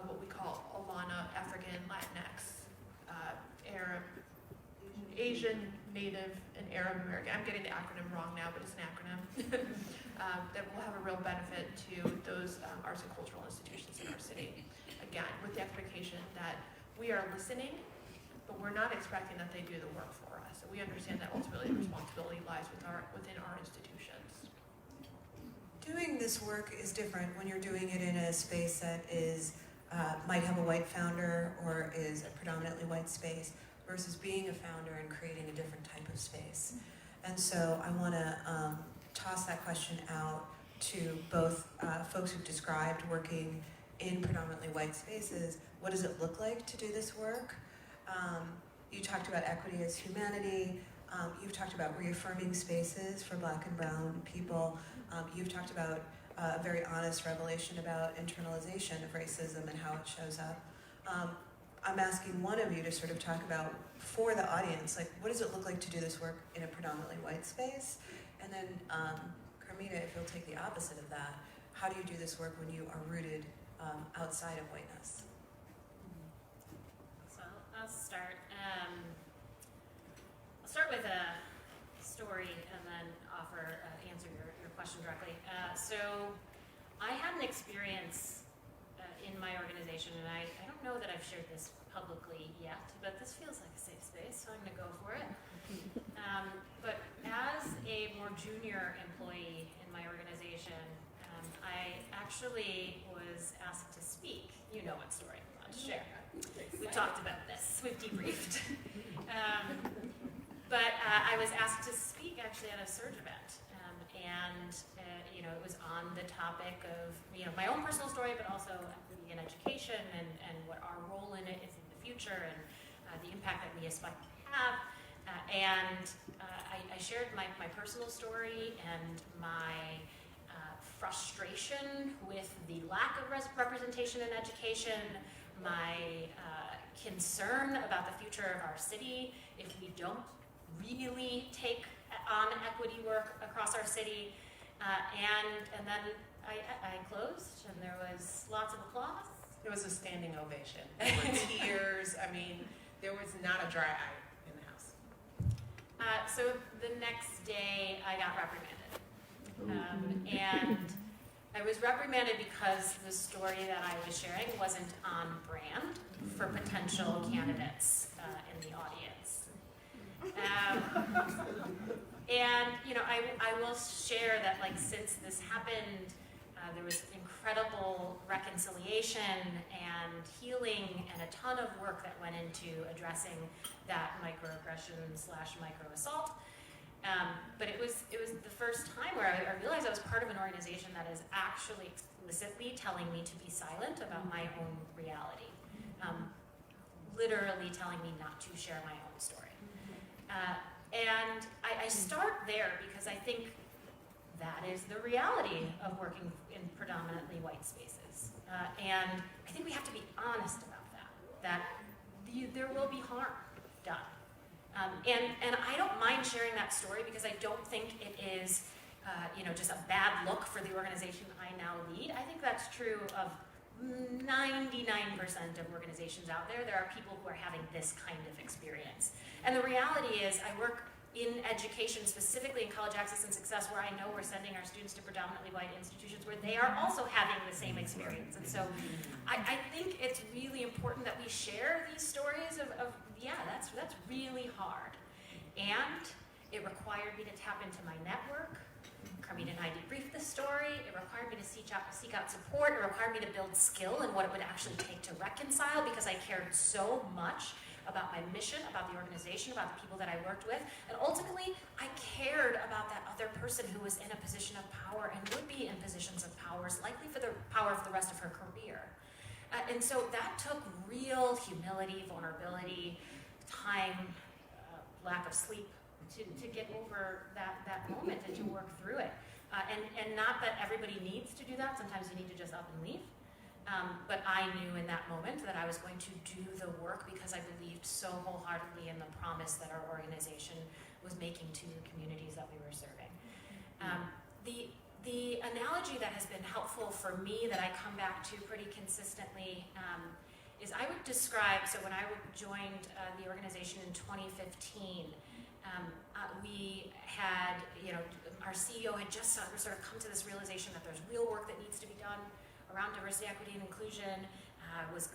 Speaker 1: what we call ALANA, African, Latinx, Arab, Asian, Native, and Arab American. I'm getting the acronym wrong now, but it's an acronym that will have a real benefit to those arts and cultural institutions in our city. Again, with the expectation that we are listening, but we're not expecting that they do the work for us. So we understand that ultimately the responsibility lies within our institutions.
Speaker 2: Doing this work is different when you're doing it in a space that is might have a white founder or is a predominantly white space versus being a founder and creating a different type of space. And so I want to toss that question out to both folks who've described working in predominantly white spaces. What does it look like to do this work? You talked about equity as humanity. You've talked about reaffirming spaces for Black and brown people. You've talked about a very honest revelation about internalization of racism and how it shows up. I'm asking one of you to sort of talk about, for the audience, like, what does it look like to do this work in a predominantly white space? And then, Carmita, if you'll take the opposite of that, how do you do this work when you are rooted outside of whiteness?
Speaker 7: So I'll start. I'll start with a story and then answer your question directly. So I had an experience in my organization, and I don't know that I've shared this publicly yet, but this feels like a safe space, so I'm going to go for it. But as a more junior employee in my organization, I actually was asked to speak. You know what story I'm about to share. We've talked about this. We've debriefed. But I was asked to speak actually at a surge event. And it was on the topic of, my own personal story, but also equity in education and what our role in it is in the future and the impact that we aspire to have. I shared my personal story and my frustration with the lack of representation in education, my concern about the future of our city if we don't really take on equity work across our city, and then I closed, and there was lots of applause.
Speaker 4: It was a standing ovation. There were tears. I mean, there was not a dry eye in the house.
Speaker 7: So the next day, I got reprimanded, and I was reprimanded because the story that I was sharing wasn't on brand for potential candidates in the audience. I will share that, since this happened, there was incredible reconciliation and healing and a ton of work that went into addressing that microaggression/microassault. But it was the first time where I realized I was part of an organization that is actually explicitly telling me to be silent about my own reality, literally telling me not to share my own story. And I start there because I think that is the reality of working in predominantly white spaces. And I think we have to be honest about that there will be harm done. And I don't mind sharing that story because I don't think it is just a bad look for the organization I now lead. I think that's true of 99% of organizations out there. There are people who are having this kind of experience. And the reality is I work in education, specifically in college access and success, where I know we're sending our students to predominantly white institutions where they are also having the same experience. And so I think it's really important that we share these stories of that's really hard. And it required me to tap into my network. Carmita and I debriefed the story. It required me to seek out support. It required me to build skill in what it would actually take to reconcile, because I cared so much about my mission, about the organization, about the people that I worked with. And ultimately, I cared about that other person who was in a position of power and would be in positions of power, likely for the power of the rest of her career. And so that took real humility, vulnerability, time, lack of sleep to get over that moment and to work through it. And not that everybody needs to do that. Sometimes you need to just up and leave. But I knew in that moment that I was going to do the work because I believed so wholeheartedly in the promise that our organization was making to the communities that we were serving. The analogy that has been helpful for me, that I come back to pretty consistently, is I would describe, so when I joined the organization in 2015, we had, our CEO had just sort of come to this realization that there's real work that needs to be done around diversity, equity, and inclusion, was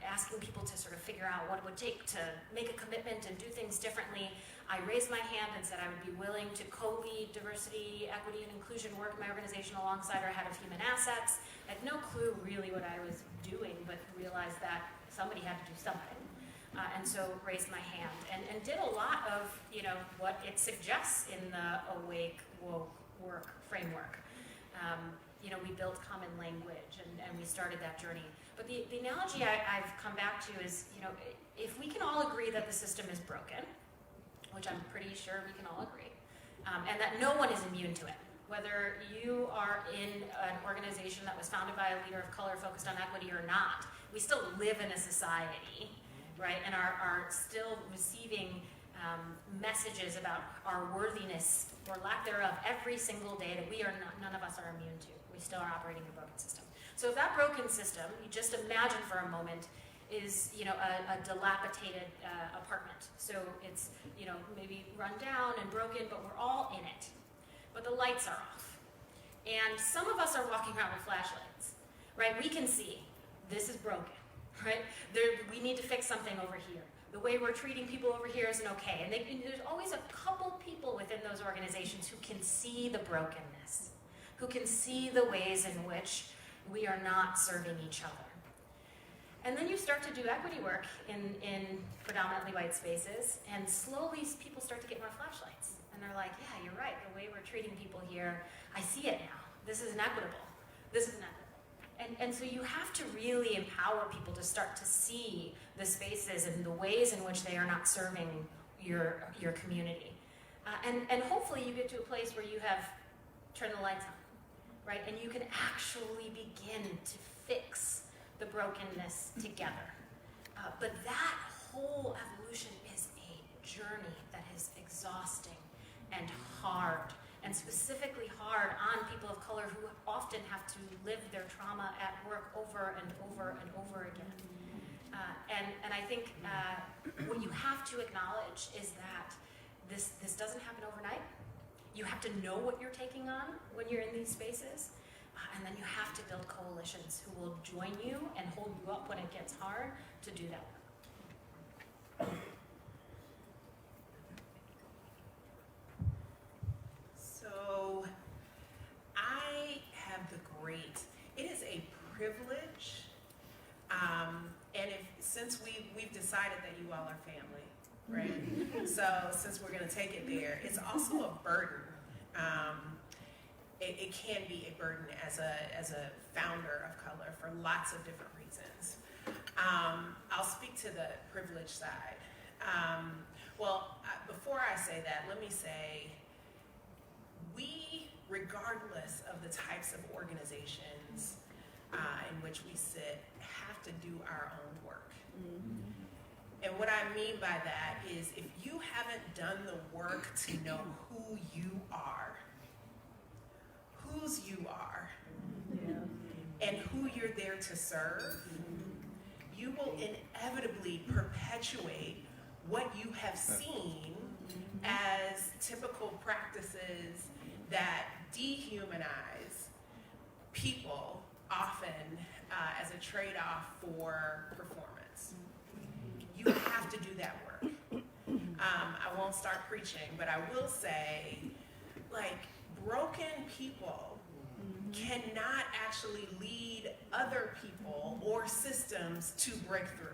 Speaker 7: asking people to sort of figure out what it would take to make a commitment and do things differently. I raised my hand and said I would be willing to co-lead diversity, equity, and inclusion work in my organization alongside our head of human assets. I had no clue really what I was doing, but realized that somebody had to do something. And so raised my hand and did a lot of what it suggests in the Awake Woke Work framework. We built common language and we started that journey. But the analogy I've come back to is, if we can all agree that the system is broken, which I'm pretty sure we can all agree, and that no one is immune to it, whether you are in an organization that was founded by a leader of color focused on equity or not, we still live in a society, right, and are still receiving messages about our worthiness or lack thereof every single day that none of us are immune to. We still are operating a broken system. So if that broken system, you just imagine for a moment, is a dilapidated apartment. So it's maybe run down and broken, but we're all in it. But the lights are off. And some of us are walking around with flashlights, right? We can see this is broken, right? We need to fix something over here. The way we're treating people over here isn't okay. And there's always a couple people within those organizations who can see the brokenness, who can see the ways in which we are not serving each other. And then you start to do equity work in predominantly white spaces, and slowly people start to get more flashlights. And they're like, yeah, you're right, the way we're treating people here, I see it now. This is inequitable. This is inequitable. And so you have to really empower people to start to see the spaces and the ways in which they are not serving your community. And hopefully you get to a place where you have turned the lights on, right? And you can actually begin to fix the brokenness together. But that whole evolution is a journey that is exhausting and hard, and specifically hard on people of color who often have to live their trauma at work over and over and over again. And I think what you have to acknowledge is that this doesn't happen overnight. You have to know what you're taking on when you're in these spaces, and then you have to build coalitions who will join you and hold you up when it gets hard to do that work.
Speaker 4: So I have it is a privilege, and since we've decided that you all are family, right? So since we're gonna take it there, it's also a burden. It can be a burden as a founder of color for lots of different reasons. I'll speak to the privilege side. Before I say that, let me say, we, regardless of the types of organizations in which we sit have to do our own work. And what I mean by that is if you haven't done the work to know who you are, whose you are, and who you're there to serve, you will inevitably perpetuate what you have seen as typical practices that dehumanize people, often as a trade-off for performance. You have to do that work. I won't start preaching, but I will say, like, broken people cannot actually lead other people or systems to breakthrough.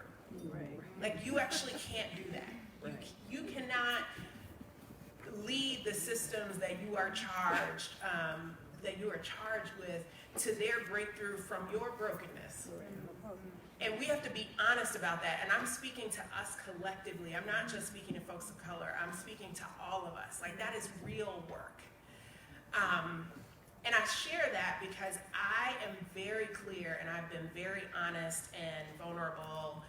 Speaker 4: Like, you actually can't do that. You cannot lead the systems that you are charged with to their breakthrough from your brokenness. And we have to be honest about that. And I'm speaking to us collectively. I'm not just speaking to folks of color. I'm speaking to all of us. Like, that is real work. And I share that because I am very clear, and I've been very honest and vulnerable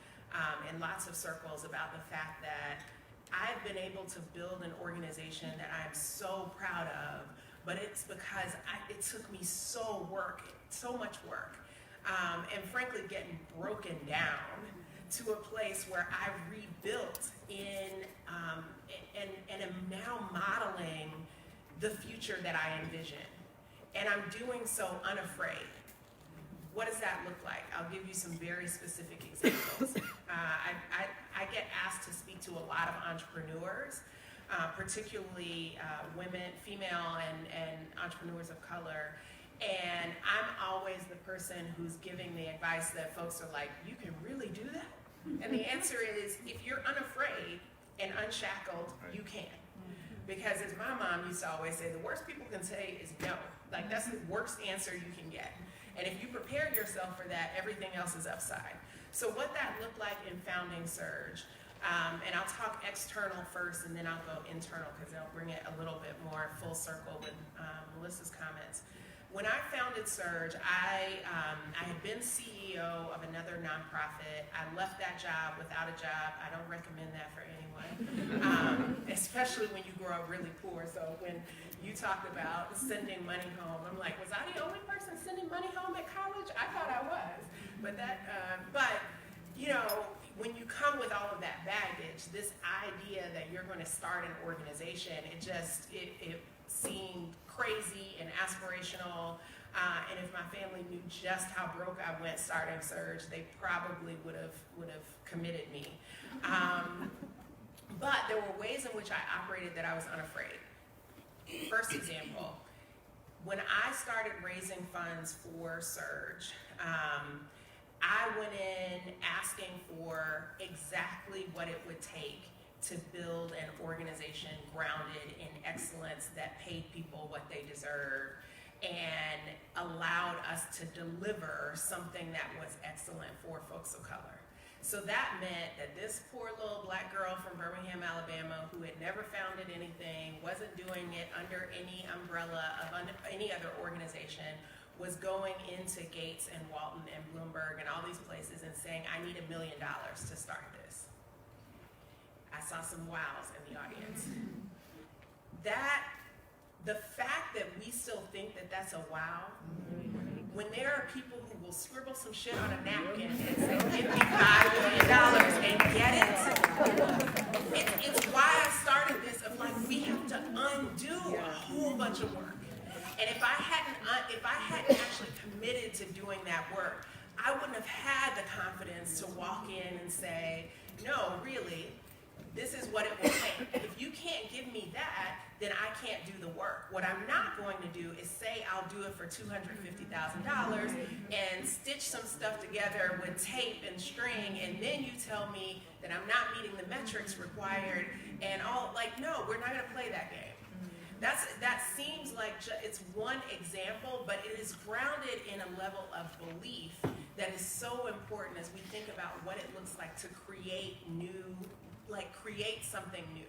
Speaker 4: in lots of circles about the fact that I've been able to build an organization that I'm so proud of, but it's because it took me so much work, and frankly getting broken down to a place where I rebuilt and am now modeling the future that I envision. And I'm doing so unafraid. What does that look like? I'll give you some very specific examples. I get asked to speak to a lot of entrepreneurs, particularly women, female and entrepreneurs of color. And I'm always the person who's giving the advice that folks are like, you can really do that? And the answer is, if you're unafraid and unshackled, you can. Because as my mom used to always say, the worst people can say is no. Like, that's the worst answer you can get. And if you prepare yourself for that, everything else is upside. So what that looked like in founding Surge, and I'll talk external first and then I'll go internal because I'll bring it a little bit more full circle with Melissa's comments. When I founded Surge, I had been CEO of another nonprofit. I left that job without a job. I don't recommend that for anyone, especially when you grow up really poor. So when you talked about sending money home, I'm like, was I the only person sending money home at college? I thought I was. But you know, when you come with all of that baggage, this idea that you're going to start an organization, it seemed crazy and aspirational, and if my family knew just how broke I went starting Surge, they probably would have committed me. But there were ways in which I operated that I was unafraid. First example, when I started raising funds for Surge, I went in asking for exactly what it would take to build an organization grounded in excellence that paid people what they deserve and allowed us to deliver something that was excellent for folks of color. So that meant that this poor little black girl from Birmingham, Alabama, who had never founded anything, wasn't doing it under any umbrella of any other organization, was going into Gates and Walton and Bloomberg and all these places and saying, I need $1 million to start this. I saw some wows in the audience. The fact that we still think that that's a wow, when there are people who will scribble some shit on a napkin and say, give me $5 million and get it, it's why I started this of like, we have to undo a whole bunch of work. And if I hadn't actually committed to doing that work, I wouldn't have had the confidence to walk in and say, no, really, this is what it will take. If you can't give me that, then I can't do the work. What I'm not going to do is say I'll do it for $250,000 and stitch some stuff together with tape and string, and then you tell me that I'm not meeting the metrics required and all, like, no, we're not gonna play that game. That seems like it's one example, but it is grounded in a level of belief that is so important as we think about what it looks like to create create something new.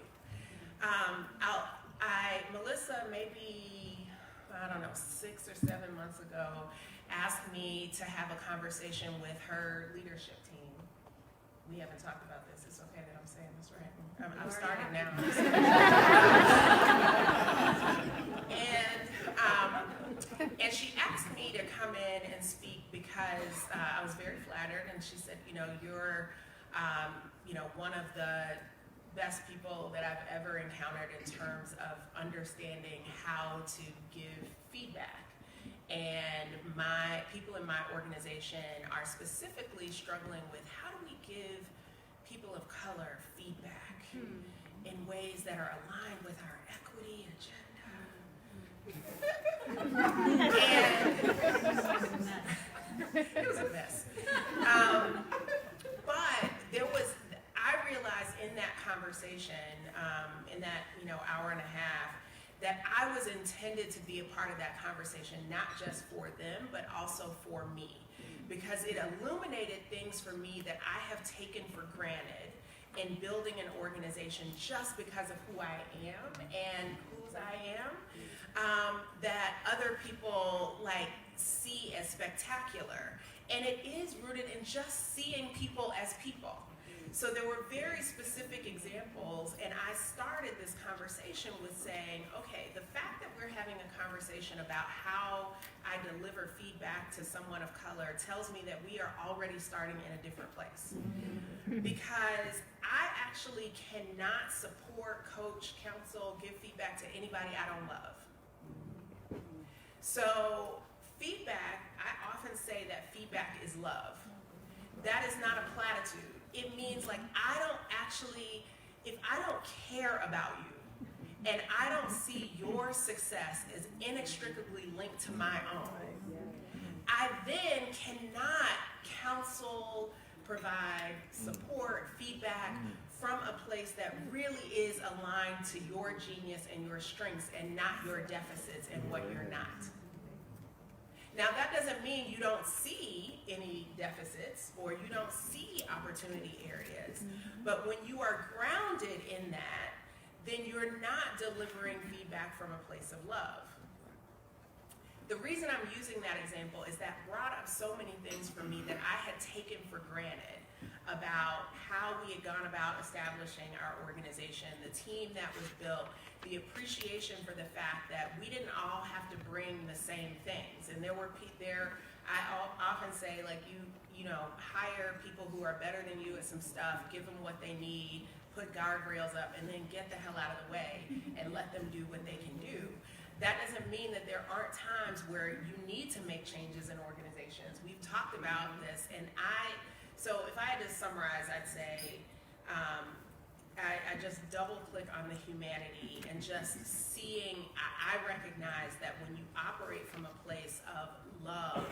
Speaker 4: Melissa, maybe, I don't know, 6 or 7 months ago, asked me to have a conversation with her leadership team. We haven't talked about this. It's okay that I'm saying this, right? I'm starting now. And she asked me to come in and speak because I was very flattered, and she said, you're one of the best people that I've ever encountered in terms of understanding how to give feedback. And my people in my organization are specifically struggling with how do we give people of color feedback in ways that are aligned with our equity agenda. It was a mess. But I realized in that conversation, in that hour and a half, that I was intended to be a part of that conversation, not just for them, but also for me. Because it illuminated things for me that I have taken for granted in building an organization just because of who I am and whose I am, that other people see as spectacular. And it is rooted in just seeing people as people. So there were very specific examples, and I started this conversation with saying, okay, the fact that we're having a conversation about how I deliver feedback to someone of color tells me that we are already starting in a different place. Because I actually cannot support, coach, counsel, give feedback to anybody I don't love. So feedback, I often say that feedback is love. That is not a platitude. It means if I don't care about you and I don't see your success as inextricably linked to my own, I then cannot counsel, provide support, feedback from a place that really is aligned to your genius and your strengths and not your deficits and what you're not. Now, that doesn't mean you don't see any deficits or you don't see opportunity areas, but when you are grounded in that, then you're not delivering feedback from a place of love. The reason I'm using that example is that brought up so many things for me that I had taken for granted about how we had gone about establishing our organization, the team that was built, the appreciation for the fact that we didn't all have to bring the same things. And I often say, hire people who are better than you at some stuff, give them what they need, put guardrails up, and then get the hell out of the way and let them do what they can do. That doesn't mean that there aren't times where you need to make changes in organizations. We've talked about this, and so if I had to summarize, I'd say, I just double click on the humanity and just seeing, I recognize that when you operate from a place of love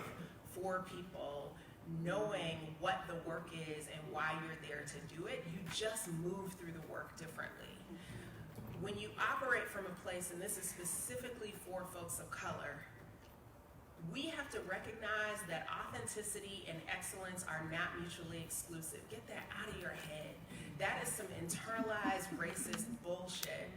Speaker 4: for people, knowing what the work is and why you're there to do it, you just move through the work differently. When you operate from a place, and this is specifically for folks of color, we have to recognize that authenticity and excellence are not mutually exclusive. Get that out of your head. That is some internalized racist bullshit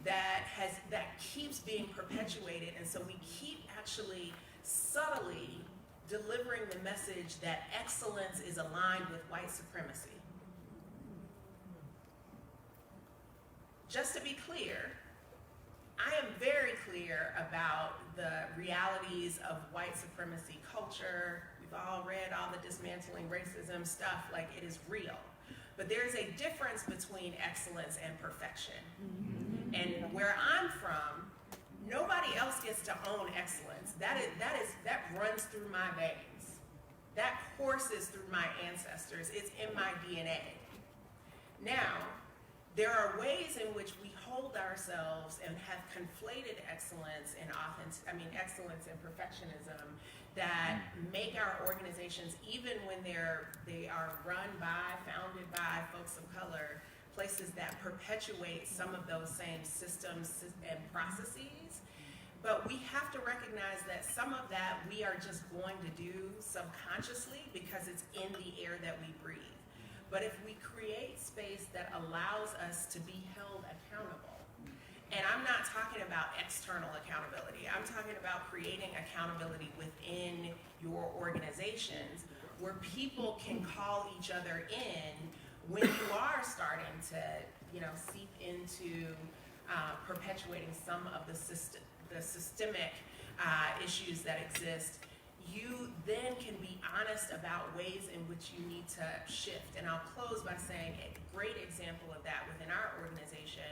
Speaker 4: that keeps being perpetuated, and so we keep actually subtly delivering the message that excellence is aligned with white supremacy. Just to be clear, I am very clear about the realities of white supremacy culture. We've all read all the dismantling racism stuff, it is real. But there's a difference between excellence and perfection. And where I'm from, nobody else gets to own excellence. That runs through my veins. That courses through my ancestors. It's in my DNA. Now, there are ways in which we hold ourselves and have conflated excellence and excellence and perfectionism that make our organizations, even when they are run by, founded by folks of color, places that perpetuate some of those same systems and processes. But we have to recognize that some of that we are just going to do subconsciously because it's in the air that we breathe. But if we create space that allows us to be held accountable And I'm not talking about external accountability. I'm talking about creating accountability within your organizations where people can call each other in when you are starting to, seep into perpetuating some of the systemic issues that exist. You then can be honest about ways in which you need to shift. And I'll close by saying a great example of that within our organization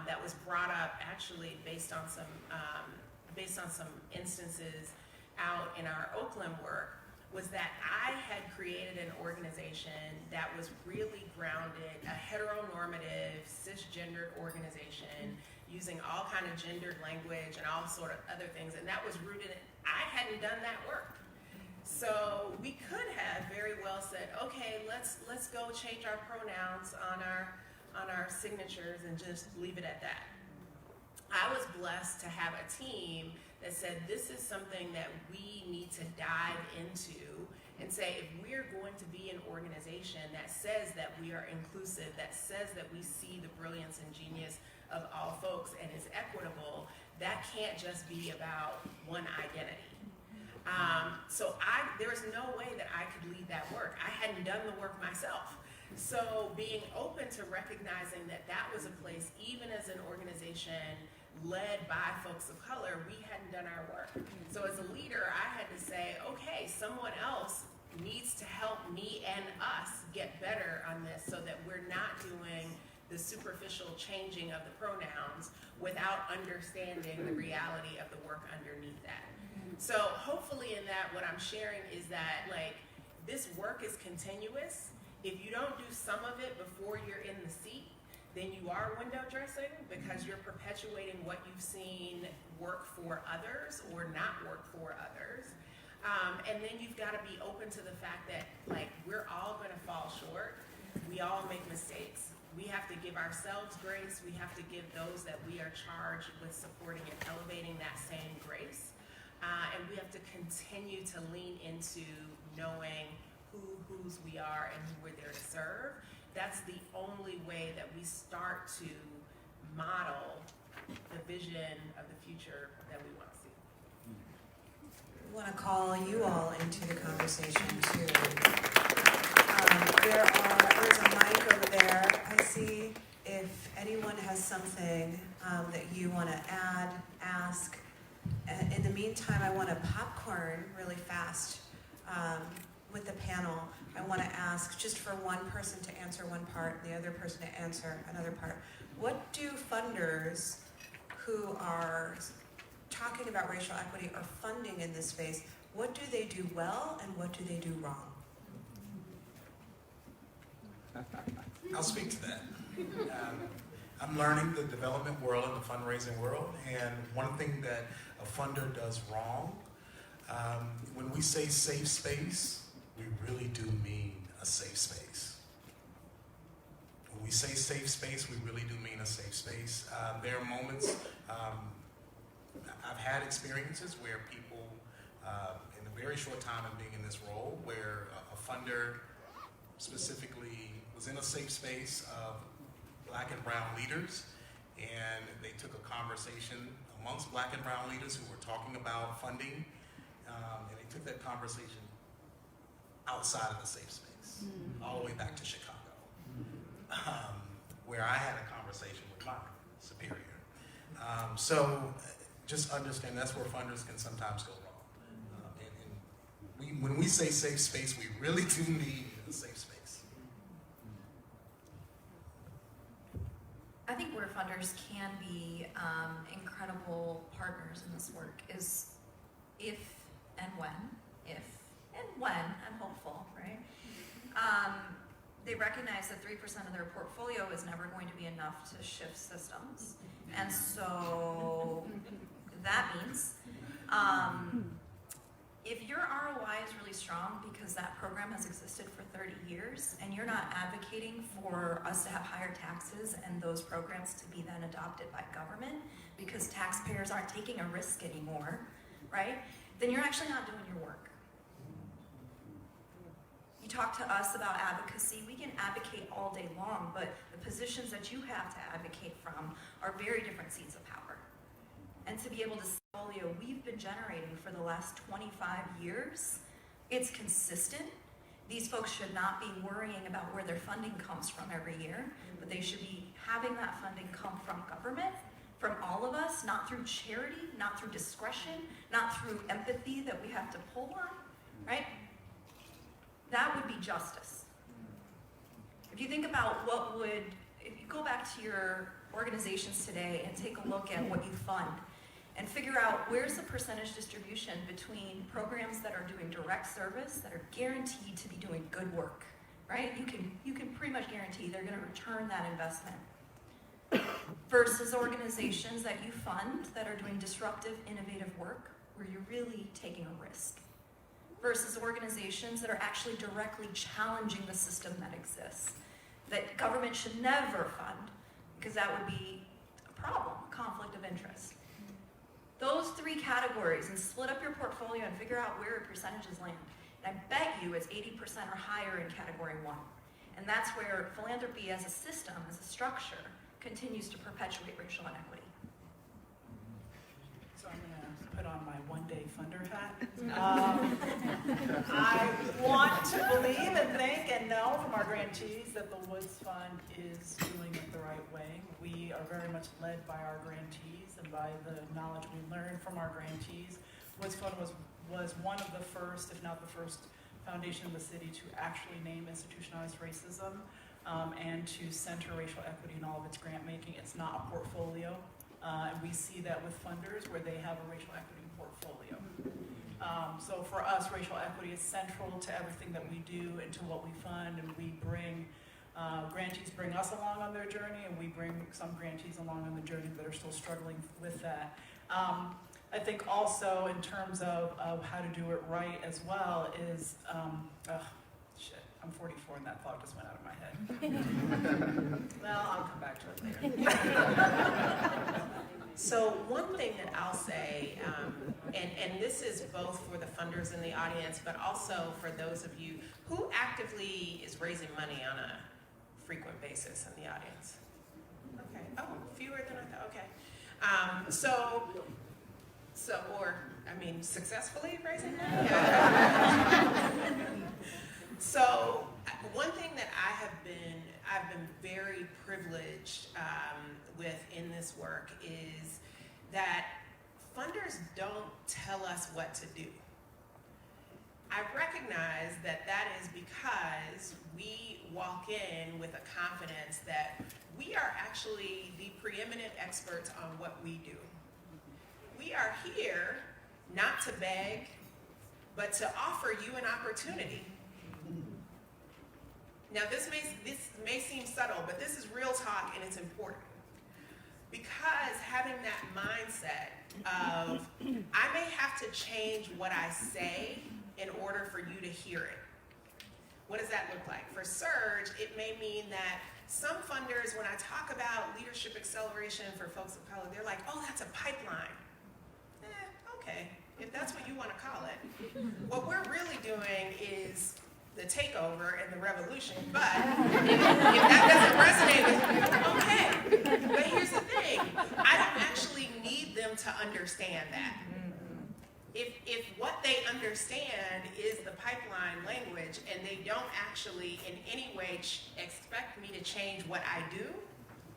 Speaker 4: that was brought up actually based on some instances out in our Oakland work was that I had created an organization that was really grounded, a heteronormative, cisgendered organization using all kind of gendered language and all sort of other things, and that was rooted in, I hadn't done that work. So we could have very well said, okay, let's go change our pronouns on our signatures and just leave it at that. I was blessed to have a team that said this is something that we need to dive into and say if we're going to be an organization that says that we are inclusive, that says that we see the brilliance and genius of all folks and is equitable, that can't just be about one identity. So there was no way that I could lead that work. I hadn't done the work myself. So being open to recognizing that that was a place, even as an organization led by folks of color, we hadn't done our work. So as a leader, I had to say, okay, someone else needs to help me and us get better on this so that we're not doing the superficial changing of the pronouns without understanding the reality of the work underneath that. So hopefully in that, what I'm sharing is that this work is continuous. If you don't do some of it before you're in the seat, then you are window dressing because you're perpetuating what you've seen work for others or not work for others. And then you've got to be open to the fact that we're all going to fall short. We all make mistakes. We have to give ourselves grace. We have to give those that we are charged with supporting and elevating that same grace. And we have to continue to lean into knowing whose we are and who we're there to serve. That's the only way that we start to model the vision of the future that we want to see.
Speaker 2: I want to call you all into the conversation too. There's a mic over there. I see if anyone has something that you want to add, ask. In the meantime, I want to popcorn really fast with the panel. I want to ask just for one person to answer one part and the other person to answer another part. What do funders who are talking about racial equity or funding in this space, what do they do well and what do they do wrong?
Speaker 6: I'll speak to that. I'm learning the development world and the fundraising world, and one thing that a funder does wrong, when we say safe space, we really do mean a safe space. When we say safe space, we really do mean a safe space. There are moments, I've had experiences where people, in a very short time of being in this role, where a funder specifically was in a safe space of Black and brown leaders, and they took a conversation amongst Black and brown leaders who were talking about funding, and they took that conversation outside of the safe space, all the way back to Chicago, where I had a conversation with my superior. So just understand that's where funders can sometimes go wrong. And when we say safe space, we really do need a safe space.
Speaker 3: I think where funders can be incredible partners in this work is if and when, I'm hopeful, right? They recognize that 3% of their portfolio is never going to be enough to shift systems. And so that means if your ROI is really strong because that program has existed for 30 years and you're not advocating for us to have higher taxes and those programs to be then adopted by government because taxpayers aren't taking a risk anymore, right? Then you're actually not doing your work. You talk to us about advocacy, we can advocate all day long, but the positions that you have to advocate from are very different seats of power. And to be able to see the portfolio we've been generating for the last 25 years, it's consistent. These folks should not be worrying about where their funding comes from every year, but they should be having that funding come from government, from all of us, not through charity, not through discretion, not through empathy that we have to pull on, right? That would be justice. If you think about if you go back to your organizations today and take a look at what you fund, and figure out where's the percentage distribution between programs that are doing direct service, that are guaranteed to be doing good work, right? You can pretty much guarantee they're gonna return that investment, versus organizations that you fund that are doing disruptive, innovative work, where you're really taking a risk, versus organizations that are actually directly challenging the system that exists, that government should never fund, because that would be a problem, a conflict of interest. Those three categories, and split up your portfolio and figure out where your percentages land. And I bet you it's 80% or higher in category 1. And that's where philanthropy as a system, as a structure, continues to perpetuate racial inequity.
Speaker 5: So I'm going to put on my one-day funder hat. I want to believe and think and know from our grantees that the Woods Fund is doing it the right way. We are very much led by our grantees and by the knowledge we learn from our grantees. Woods Fund was one of the first, if not the first, foundation in the city to actually name institutionalized racism and to center racial equity in all of its grant making. It's not a portfolio. And we see that with funders where they have a racial equity portfolio. So for us, racial equity is central to everything that we do and to what we fund, and we bring, grantees bring us along on their journey, and we bring some grantees along on the journey that are still struggling with that. I think also in terms of how to do it right as well is, I'm 44 and that thought just went out of my head. Well, I'll come back to it later.
Speaker 4: So one thing that I'll say, and this is both for the funders in the audience, but also for those of you who actively is raising money on a frequent basis in the audience. Okay. Oh, fewer than I thought. Okay. Successfully raising money. So one thing that I've been very privileged with in this work is that funders don't tell us what to do. I recognize that is because we walk in with a confidence that we are actually the preeminent experts on what we do. We are here not to beg, but to offer you an opportunity. Now this may seem subtle, but this is real talk and it's important. Because having that mindset of, I may have to change what I say in order for you to hear it. What does that look like? For Surge, it may mean that some funders, when I talk about leadership acceleration for folks of color, they're like, oh, that's a pipeline. Okay, if that's what you want to call it. What we're really doing is the takeover and the revolution, but if that doesn't resonate with you, okay. But here's the thing, I don't actually need them to understand that. If what they understand is the pipeline language and they don't actually in any way expect me to change what I do,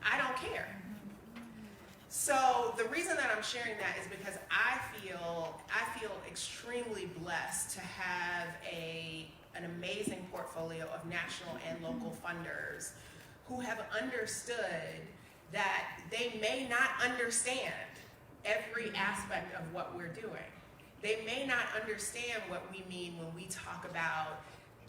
Speaker 4: I don't care. So the reason that I'm sharing that is because I feel extremely blessed to have an amazing portfolio of national and local funders who have understood that they may not understand every aspect of what we're doing. They may not understand what we mean when we talk about,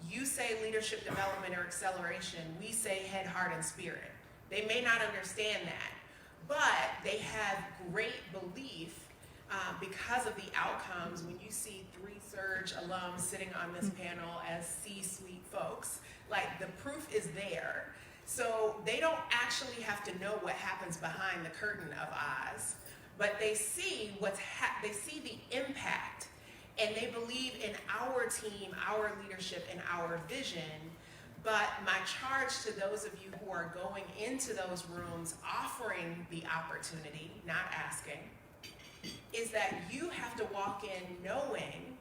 Speaker 4: you say leadership development or acceleration, we say head, heart, and spirit. They may not understand that, but they have great belief because of the outcomes. When you see 3 Surge alums sitting on this panel as C-suite folks, like the proof is there. So they don't actually have to know what happens behind the curtain of Oz, but they see they see the impact. and they believe in our team, our leadership, and our vision. But my charge to those of you who are going into those rooms offering the opportunity, not asking, is that you have to walk in knowing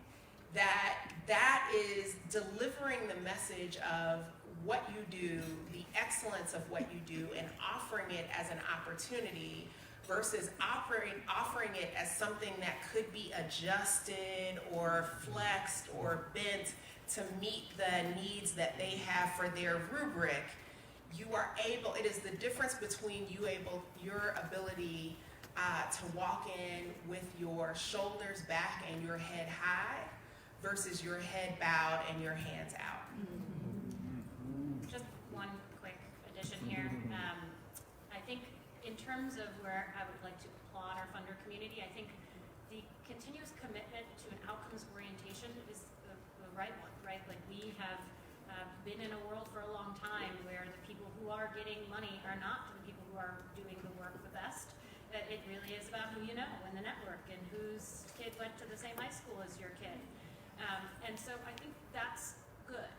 Speaker 4: that that is delivering the message of what you do, the excellence of what you do, and offering it as an opportunity versus offering it as something that could be adjusted or flexed or bent to meet the needs that they have for their rubric. You are able, it is the difference between your ability to walk in with your shoulders back and your head high versus your head bowed and your hands out.
Speaker 7: Just one quick addition here. I think in terms of where I would like to applaud our funder community, I think the continuous commitment to an outcomes orientation is the right one, right? Like we have been in a world for a long time where the people who are getting money are not the people who are doing the work the best. It really is about who you know and the network and whose kid went to the same high school as your kid. And so I think that's good.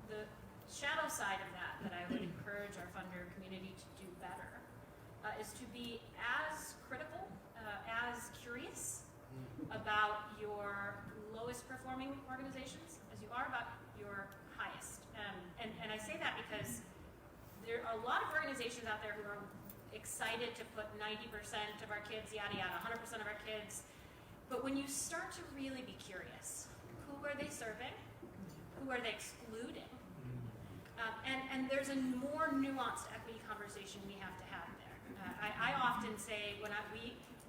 Speaker 7: The shadow side of that I would encourage our funder community to do better is to be as critical, as curious about your lowest performing organizations as you are about your highest. And I say that because there are a lot of organizations out there who are excited to put 90% of our kids, yada yada, 100% of our kids. But when you start to really be curious, who are they serving? Who are they excluding? And there's a more nuanced equity conversation we have to have there. I often say when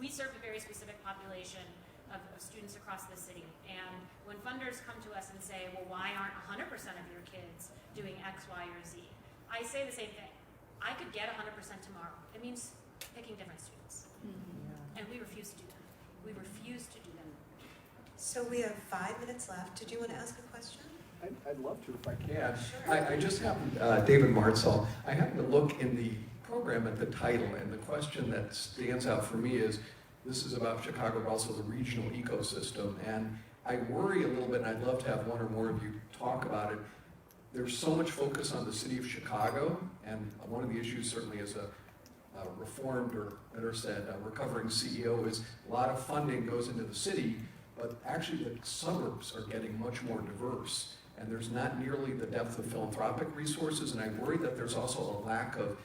Speaker 7: we serve a very specific population of students across the city, and when funders come to us and say, well, why aren't 100% of your kids doing X, Y, or Z? I say the same thing. I could get 100% tomorrow. It means picking different students. And we refuse to do that. We refuse to do them.
Speaker 2: So we have 5 minutes left. Did you want to ask a question?
Speaker 8: I'd love to if I can.
Speaker 2: Sure.
Speaker 8: I just happened, David Martzell, I happened to look in the program at the title, and the question that stands out for me is, this is about Chicago, but also the regional ecosystem. And I worry a little bit, and I'd love to have one or more of you talk about it. There's so much focus on the city of Chicago, and one of the issues certainly as a reformed, or better said, a recovering CEO, is a lot of funding goes into the city, but actually the suburbs are getting much more diverse. And there's not nearly the depth of philanthropic resources, and I worry that there's also a lack of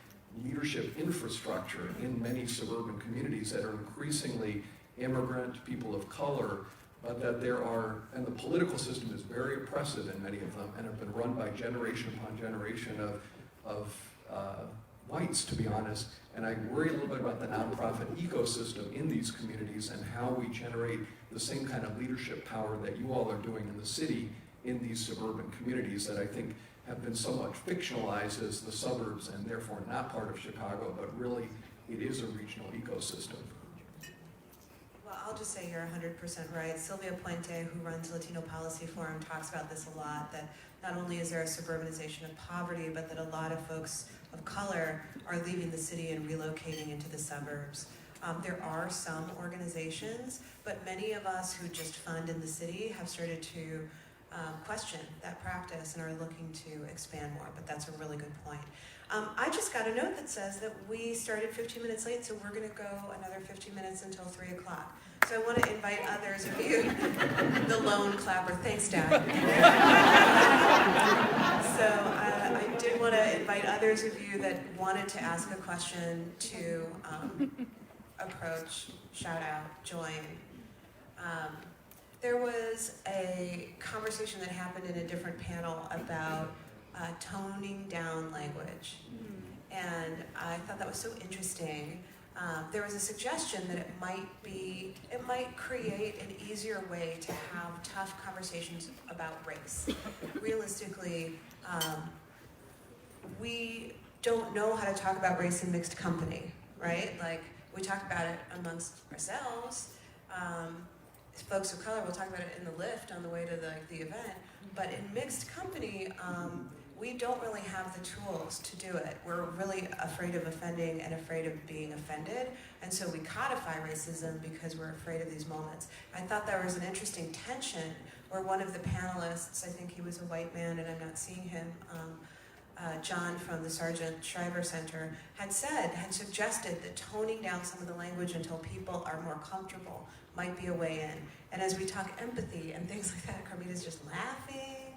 Speaker 8: leadership infrastructure in many suburban communities that are increasingly immigrant, people of color, but that there are, and the political system is very oppressive in many of them, and have been run by generation upon generation of whites, to be honest. And I worry a little bit about the nonprofit ecosystem in these communities and how we generate the same kind of leadership power that you all are doing in the city in these suburban communities that I think have been somewhat fictionalized as the suburbs and therefore not part of Chicago, but really it is a regional ecosystem.
Speaker 2: Well, I'll just say you're 100% right. Sylvia Puente, who runs Latino Policy Forum, talks about this a lot, that not only is there a suburbanization of poverty, but that a lot of folks of color are leaving the city and relocating into the suburbs. There are some organizations, but many of us who just fund in the city have started to question that practice and are looking to expand more, but that's a really good point. I just got a note that says that we started 15 minutes late, so we're going to go another 15 minutes until 3 o'clock. So I want to invite others of you, the lone clapper, thanks Dad. So I did want to invite others of you that wanted to ask a question to approach, shout out, join. There was a conversation that happened in a different panel about toning down language. And I thought that was so interesting. There was a suggestion that it might create an easier way to have tough conversations about race. Realistically, we don't know how to talk about race in mixed company, right? Like, we talk about it amongst ourselves. Folks of color, we'll talk about it in the lift on the way to the event, but in mixed company, we don't really have the tools to do it. We're really afraid of offending and afraid of being offended, and so we codify racism because we're afraid of these moments. I thought there was an interesting tension where one of the panelists, I think he was a white man and I'm not seeing him, John from the Sargent Shriver Center, had suggested that toning down some of the language until people are more comfortable might be a way in. And as we talk empathy and things like that, Carmita's just laughing.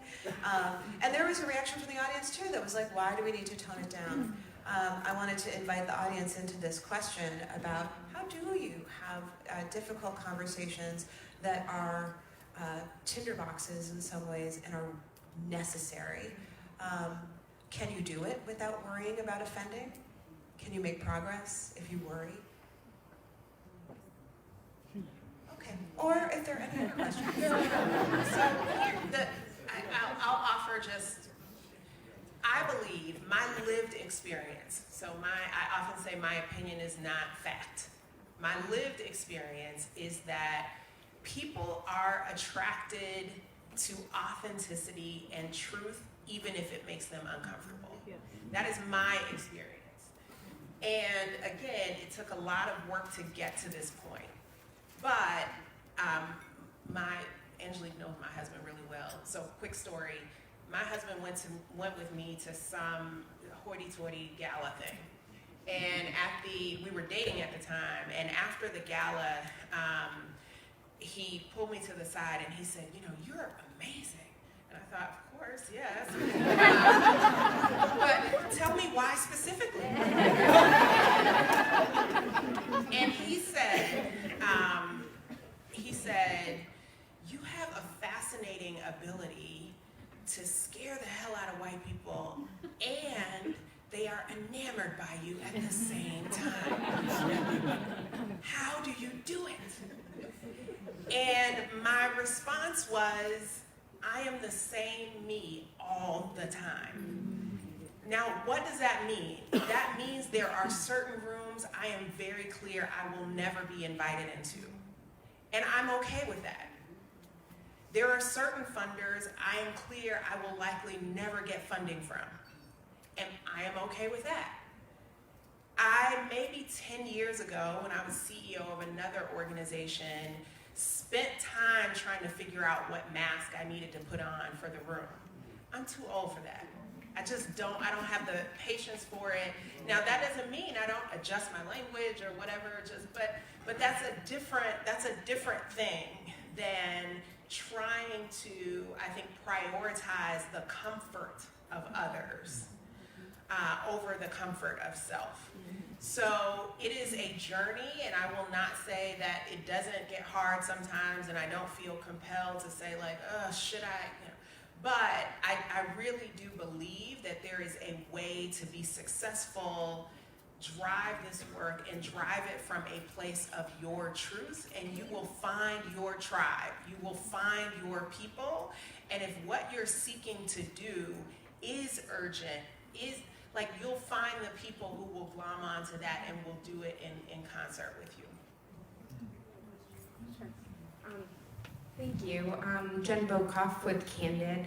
Speaker 2: And there was a reaction from the audience too that was like, why do we need to tone it down? I wanted to invite the audience into this question about how do you have difficult conversations that are tinderboxes in some ways and are necessary. Can you do it without worrying about offending? Can you make progress if you worry? Okay, or if there are any other questions.
Speaker 4: So I'll offer just, I believe my lived experience, so I often say my opinion is not fact. My lived experience is that people are attracted to authenticity and truth even if it makes them uncomfortable. That is my experience. And again, it took a lot of work to get to this point. But Angelique knows my husband really well. So quick story, my husband went with me to some hoity-toity gala thing. And we were dating at the time, and after the gala, he pulled me to the side and he said, you know, you're amazing. And I thought, of course, yes. But tell me why specifically. And he said, you have a fascinating ability to scare the hell out of white people, and they are enamored by you at the same time. How do you do it? And my response was, I am the same me all the time. Now, what does that mean? That means there are certain rooms I am very clear I will never be invited into. And I'm okay with that. There are certain funders I am clear I will likely never get funding from. And I am okay with that. Maybe 10 years ago, when I was CEO of another organization, spent time trying to figure out what mask I needed to put on for the room. I'm too old for that. I don't have the patience for it. Now that doesn't mean I don't adjust my language or whatever, but that's a different thing than trying to, I think, prioritize the comfort of others over the comfort of self. So it is a journey, and I will not say that it doesn't get hard sometimes and I don't feel compelled to say like, oh, should I, you know. But I really do believe that there is a way to be successful, drive this work, and drive it from a place of your truth, and you will find your tribe. You will find your people, and if what you're seeking to do is urgent, you'll find the people who will glom onto that and will do it in concert with you.
Speaker 9: Thank you. Jen Bokoff with Candid.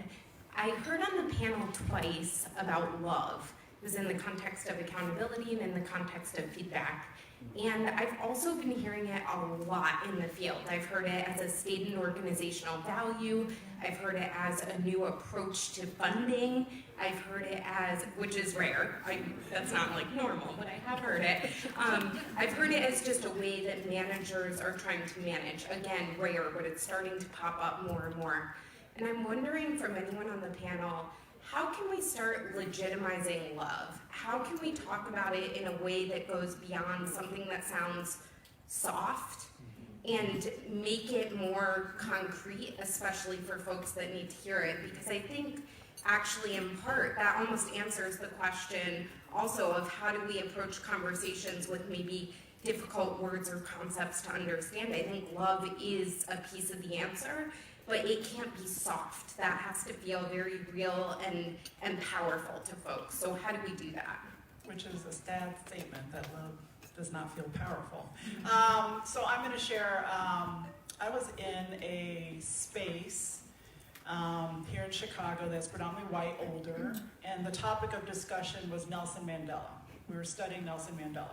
Speaker 9: I heard on the panel twice about love. It was in the context of accountability and in the context of feedback. And I've also been hearing it a lot in the field. I've heard it as a stated organizational value. I've heard it as a new approach to funding. I've heard it as, which is rare, that's not like normal, but I have heard it. I've heard it as just a way that managers are trying to manage. Again, rare, but it's starting to pop up more and more. And I'm wondering from anyone on the panel, how can we start legitimizing love? How can we talk about it in a way that goes beyond something that sounds soft and make it more concrete, especially for folks that need to hear it? Because I think actually in part that almost answers the question also of how do we approach conversations with maybe difficult words or concepts to understand. I think love is a piece of the answer, but it can't be soft. That has to feel very real and powerful to folks. So how do we do that?
Speaker 5: Which is a sad statement, that love does not feel powerful. So I'm going to share, I was in a space here in Chicago that's predominantly white, older, and the topic of discussion was Nelson Mandela. We were studying Nelson Mandela.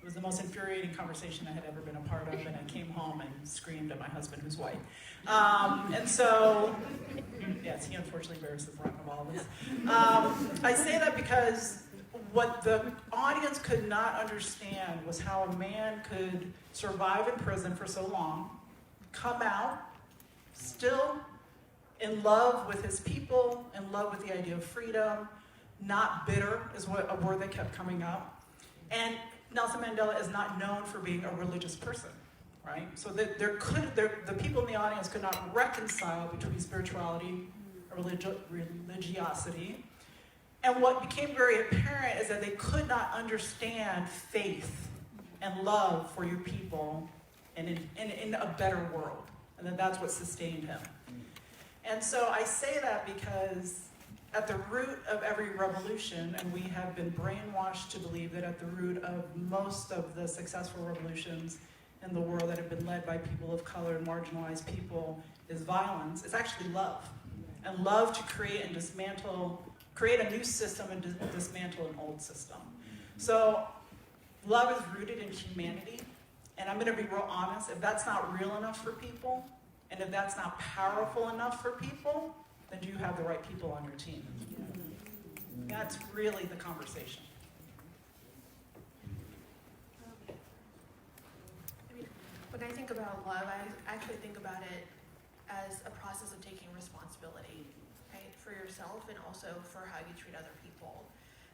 Speaker 5: It was the most infuriating conversation I had ever been a part of, and I came home and screamed at my husband, who's white. And so, yes, he unfortunately bears the brunt of all this. I say that because what the audience could not understand was how a man could survive in prison for so long, come out, still in love with his people, in love with the idea of freedom, not bitter is what a word that kept coming up. And Nelson Mandela is not known for being a religious person, right? So that the people in the audience could not reconcile between spirituality and religiosity. And what became very apparent is that they could not understand faith and love for your people and in a better world. And that's what sustained him. And so I say that because at the root of every revolution, and we have been brainwashed to believe that at the root of most of the successful revolutions in the world that have been led by people of color and marginalized people is violence. It's actually love. And love to create a new system and dismantle an old system. So love is rooted in humanity. And I'm going to be real honest, if that's not real enough for people, and if that's not powerful enough for people, then do you have the right people on your team? That's really the conversation.
Speaker 1: When I think about love, I actually think about it as a process of taking responsibility, right, for yourself and also for how you treat other people.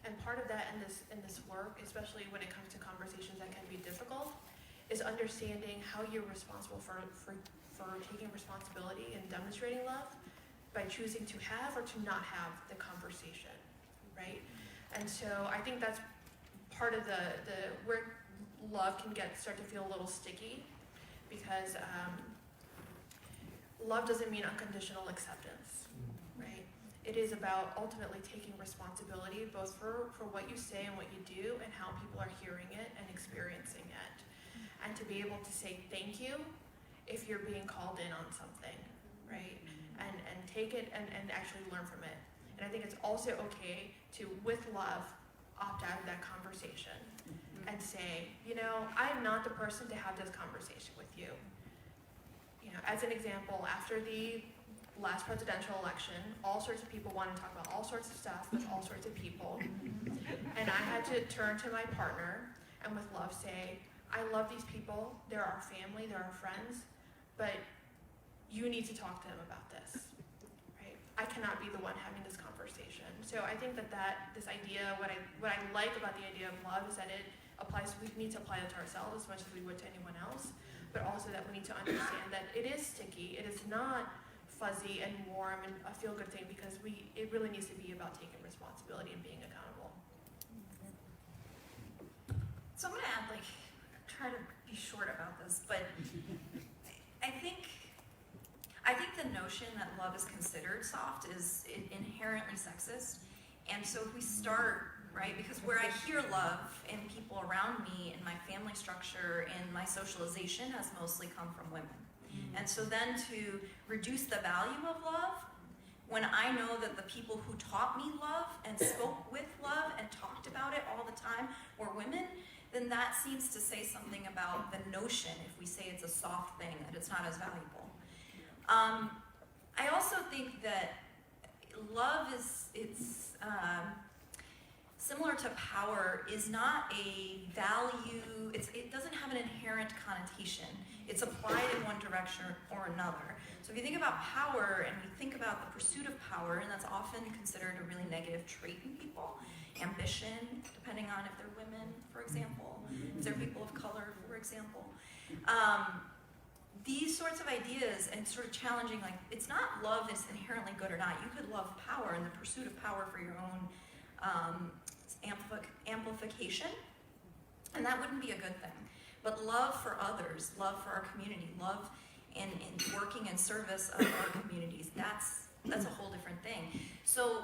Speaker 1: And part of that in this work, especially when it comes to conversations that can be difficult, is understanding how you're responsible for taking responsibility and demonstrating love by choosing to have or to not have the conversation, right? And so I think that's part of the where love can start to feel a little sticky, because love doesn't mean unconditional acceptance, right? It is about ultimately taking responsibility both for what you say and what you do and how people are hearing it and experiencing it. And to be able to say thank you if you're being called in on something, right? And take it and actually learn from it. And I think it's also okay to, with love, opt out of that conversation and say, I'm not the person to have this conversation with you. As an example, after the last presidential election, all sorts of people wanted to talk about all sorts of stuff with all sorts of people. And I had to turn to my partner and with love say, I love these people, they're our family, they're our friends, but you need to talk to them about this, right? I cannot be the one having this conversation. So I think that this idea, what I like about the idea of love is that it applies, we need to apply it to ourselves as much as we would to anyone else, but also that we need to understand that it is sticky, it is not fuzzy and warm and a feel-good thing, because it really needs to be about taking responsibility and being accountable.
Speaker 3: So I'm gonna add, try to be short about this, but I think the notion that love is considered soft is inherently sexist. And so if we start, right, because where I hear love in people around me, in my family structure, in my socialization has mostly come from women. And so then to reduce the value of love, when I know that the people who taught me love and spoke with love and talked about it all the time were women, then that seems to say something about the notion, if we say it's a soft thing, that it's not as valuable. I also think that love it's similar to power, is not a value, it doesn't have an inherent connotation. It's applied in one direction or another. So if you think about power and we think about the pursuit of power, and that's often considered a really negative trait in people, ambition, depending on if they're women, for example, if they're people of color, for example. These sorts of ideas and sort of challenging, it's not love that's inherently good or not. You could love power and the pursuit of power for your own amplification, and that wouldn't be a good thing. But love for others, love for our community, love in working in service of our communities, that's a whole different thing. So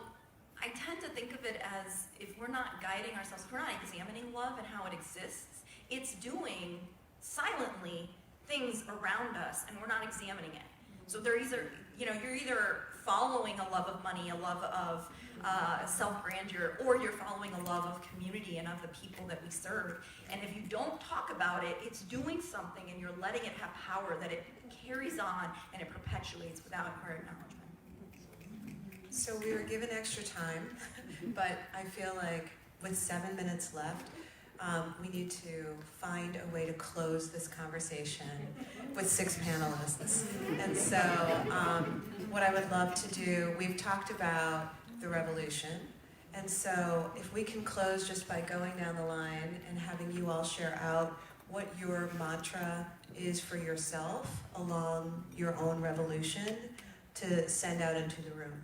Speaker 3: I tend to think of it as, if we're not guiding ourselves, if we're not examining love and how it exists, it's doing silently things around us and we're not examining it. So they're either, you're either following a love of money, a love of self-grandeur, or you're following a love of community and of the people that we serve. And if you don't talk about it, it's doing something and you're letting it have power that it carries on and it perpetuates without our acknowledgement.
Speaker 2: So we were given extra time, but I feel like with 7 minutes left, we need to find a way to close this conversation with 6 panelists. And so what I would love to do, we've talked about the revolution, and so if we can close just by going down the line and having you all share out what your mantra is for yourself along your own revolution to send out into the room.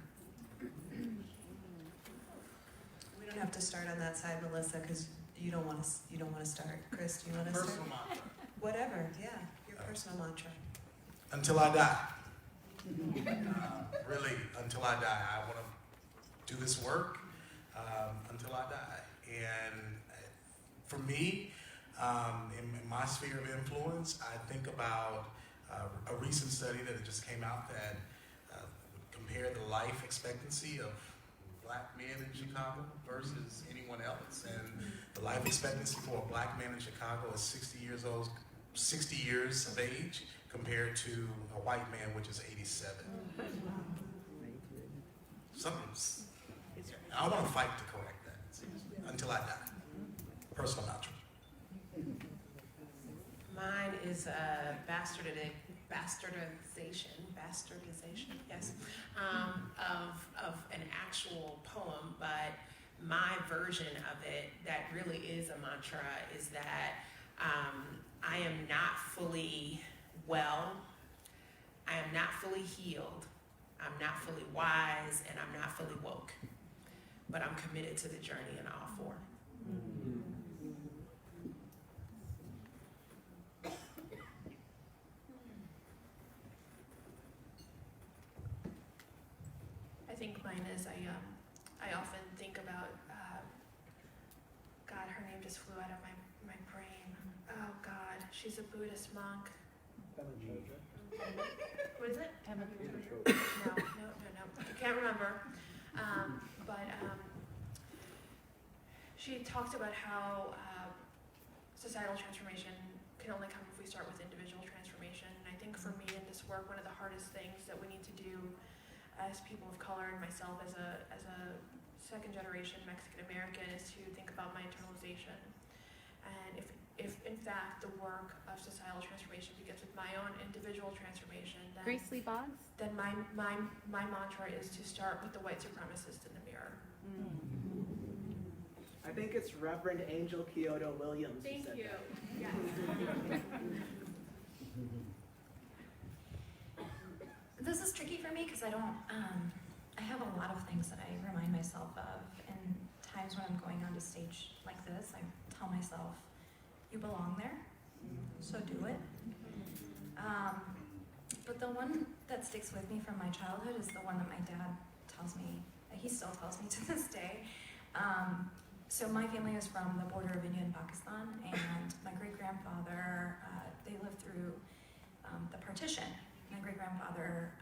Speaker 2: We don't have to start on that side, Melissa, because you don't want to start. Chris, do you want to start?
Speaker 6: Personal mantra.
Speaker 2: Whatever, yeah, your personal mantra.
Speaker 6: Until I die. Really, until I die. I want to do this work until I die. And for me, in my sphere of influence, I think about a recent study that just came out that compared the life expectancy of black men in Chicago versus anyone else. And the life expectancy for a black man in Chicago is 60 years old, 60 years of age, compared to a white man, which is 87. Something's, I want to fight to correct that until I die. Personal mantra.
Speaker 4: Mine is bastardization, yes, of an actual poem, but my version of it that really is a mantra is that I am not fully well, I am not fully healed, I'm not fully wise, and I'm not fully woke, but I'm committed to the journey in all 4.
Speaker 1: I think mine is I often think about God, her name just flew out of my brain. Oh God, she's a Buddhist monk. What is it? No. I can't remember. But she talked about how societal transformation can only come if we start with individual transformation. And I think for me in this work, one of the hardest things that we need to do as people of color and myself as a second generation Mexican American is to think about my internalization. And if in fact the work of societal transformation begins with my own individual transformation, then my mantra is to start with the white supremacist in the mirror.
Speaker 5: I think it's Reverend Angel Kyoto Williams.
Speaker 1: Thank you.
Speaker 5: That.
Speaker 1: Yes.
Speaker 3: This is tricky for me because I don't, I have a lot of things that I remind myself of, and times when I'm going on to stage like this, I tell myself, you belong there, so do it. But the one that sticks with me from my childhood is the one that my dad tells me, he still tells me to this day. So my family is from the border of India and Pakistan, and my great-grandfather, they lived through the partition. My great-grandfather,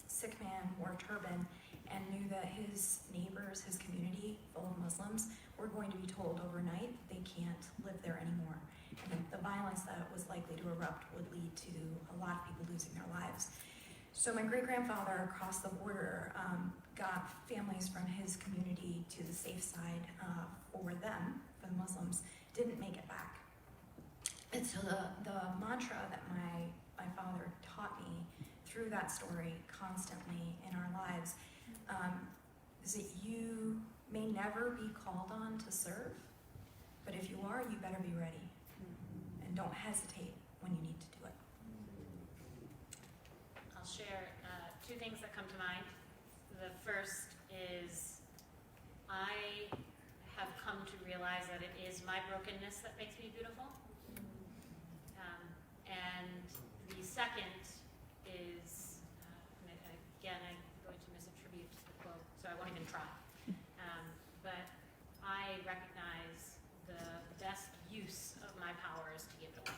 Speaker 3: sick man, wore a turban, and knew that his neighbors, his community full of Muslims, were going to be told overnight they can't live there anymore. And the violence that was likely to erupt would lead to a lot of people losing their lives. So my great-grandfather across the border got families from his community to the safe side for them, for the Muslims, didn't make it back. And so the mantra that my father taught me through that story constantly in our lives is that you may never be called on to serve, but if you are, you better be ready. And don't hesitate when you need to do it.
Speaker 7: I'll share 2 things that come to mind. The first is I have come to realize that it is my brokenness that makes me beautiful. And the second is, again, I'm going to misattribute the quote, so I won't even try. But I recognize the best use of my power is to give it away.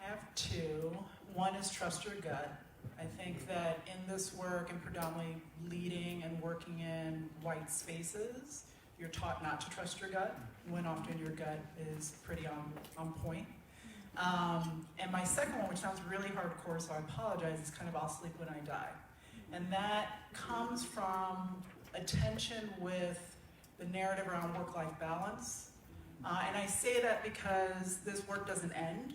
Speaker 5: I have 2. One is trust your gut. I I think that in this work, and predominantly leading and working in white spaces, you're taught not to trust your gut, when often your gut is pretty on point. And my second one, which sounds really hardcore, so I apologize, is kind of I'll sleep when I die. And that comes from a tension with the narrative around work-life balance. And I say that because this work doesn't end.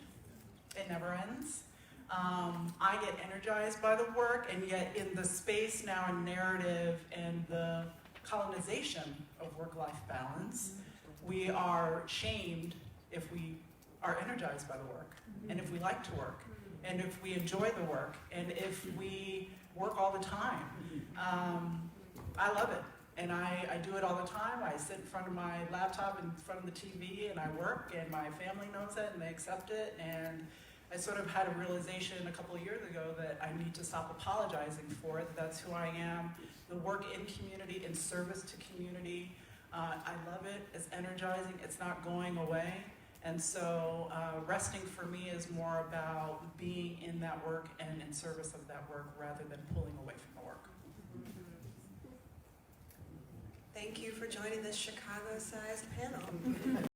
Speaker 5: It never ends. I get energized by the work, and yet in the space now and narrative and the colonization of work-life balance, we are shamed if we are energized by the work, and if we like to work, and if we enjoy the work, and if we work all the time. I love it, and I do it all the time. I sit in front of my laptop, in front of the TV, and I work, and my family knows it, and they accept it, and I sort of had a realization a couple of years ago that I need to stop apologizing for it. That's who I am. The work in community, in service to community, I love it. It's energizing. It's not going away. And so resting for me is more about being in that work and in service of that work rather than pulling away from the work.
Speaker 2: Thank you for joining this Chicago-sized panel.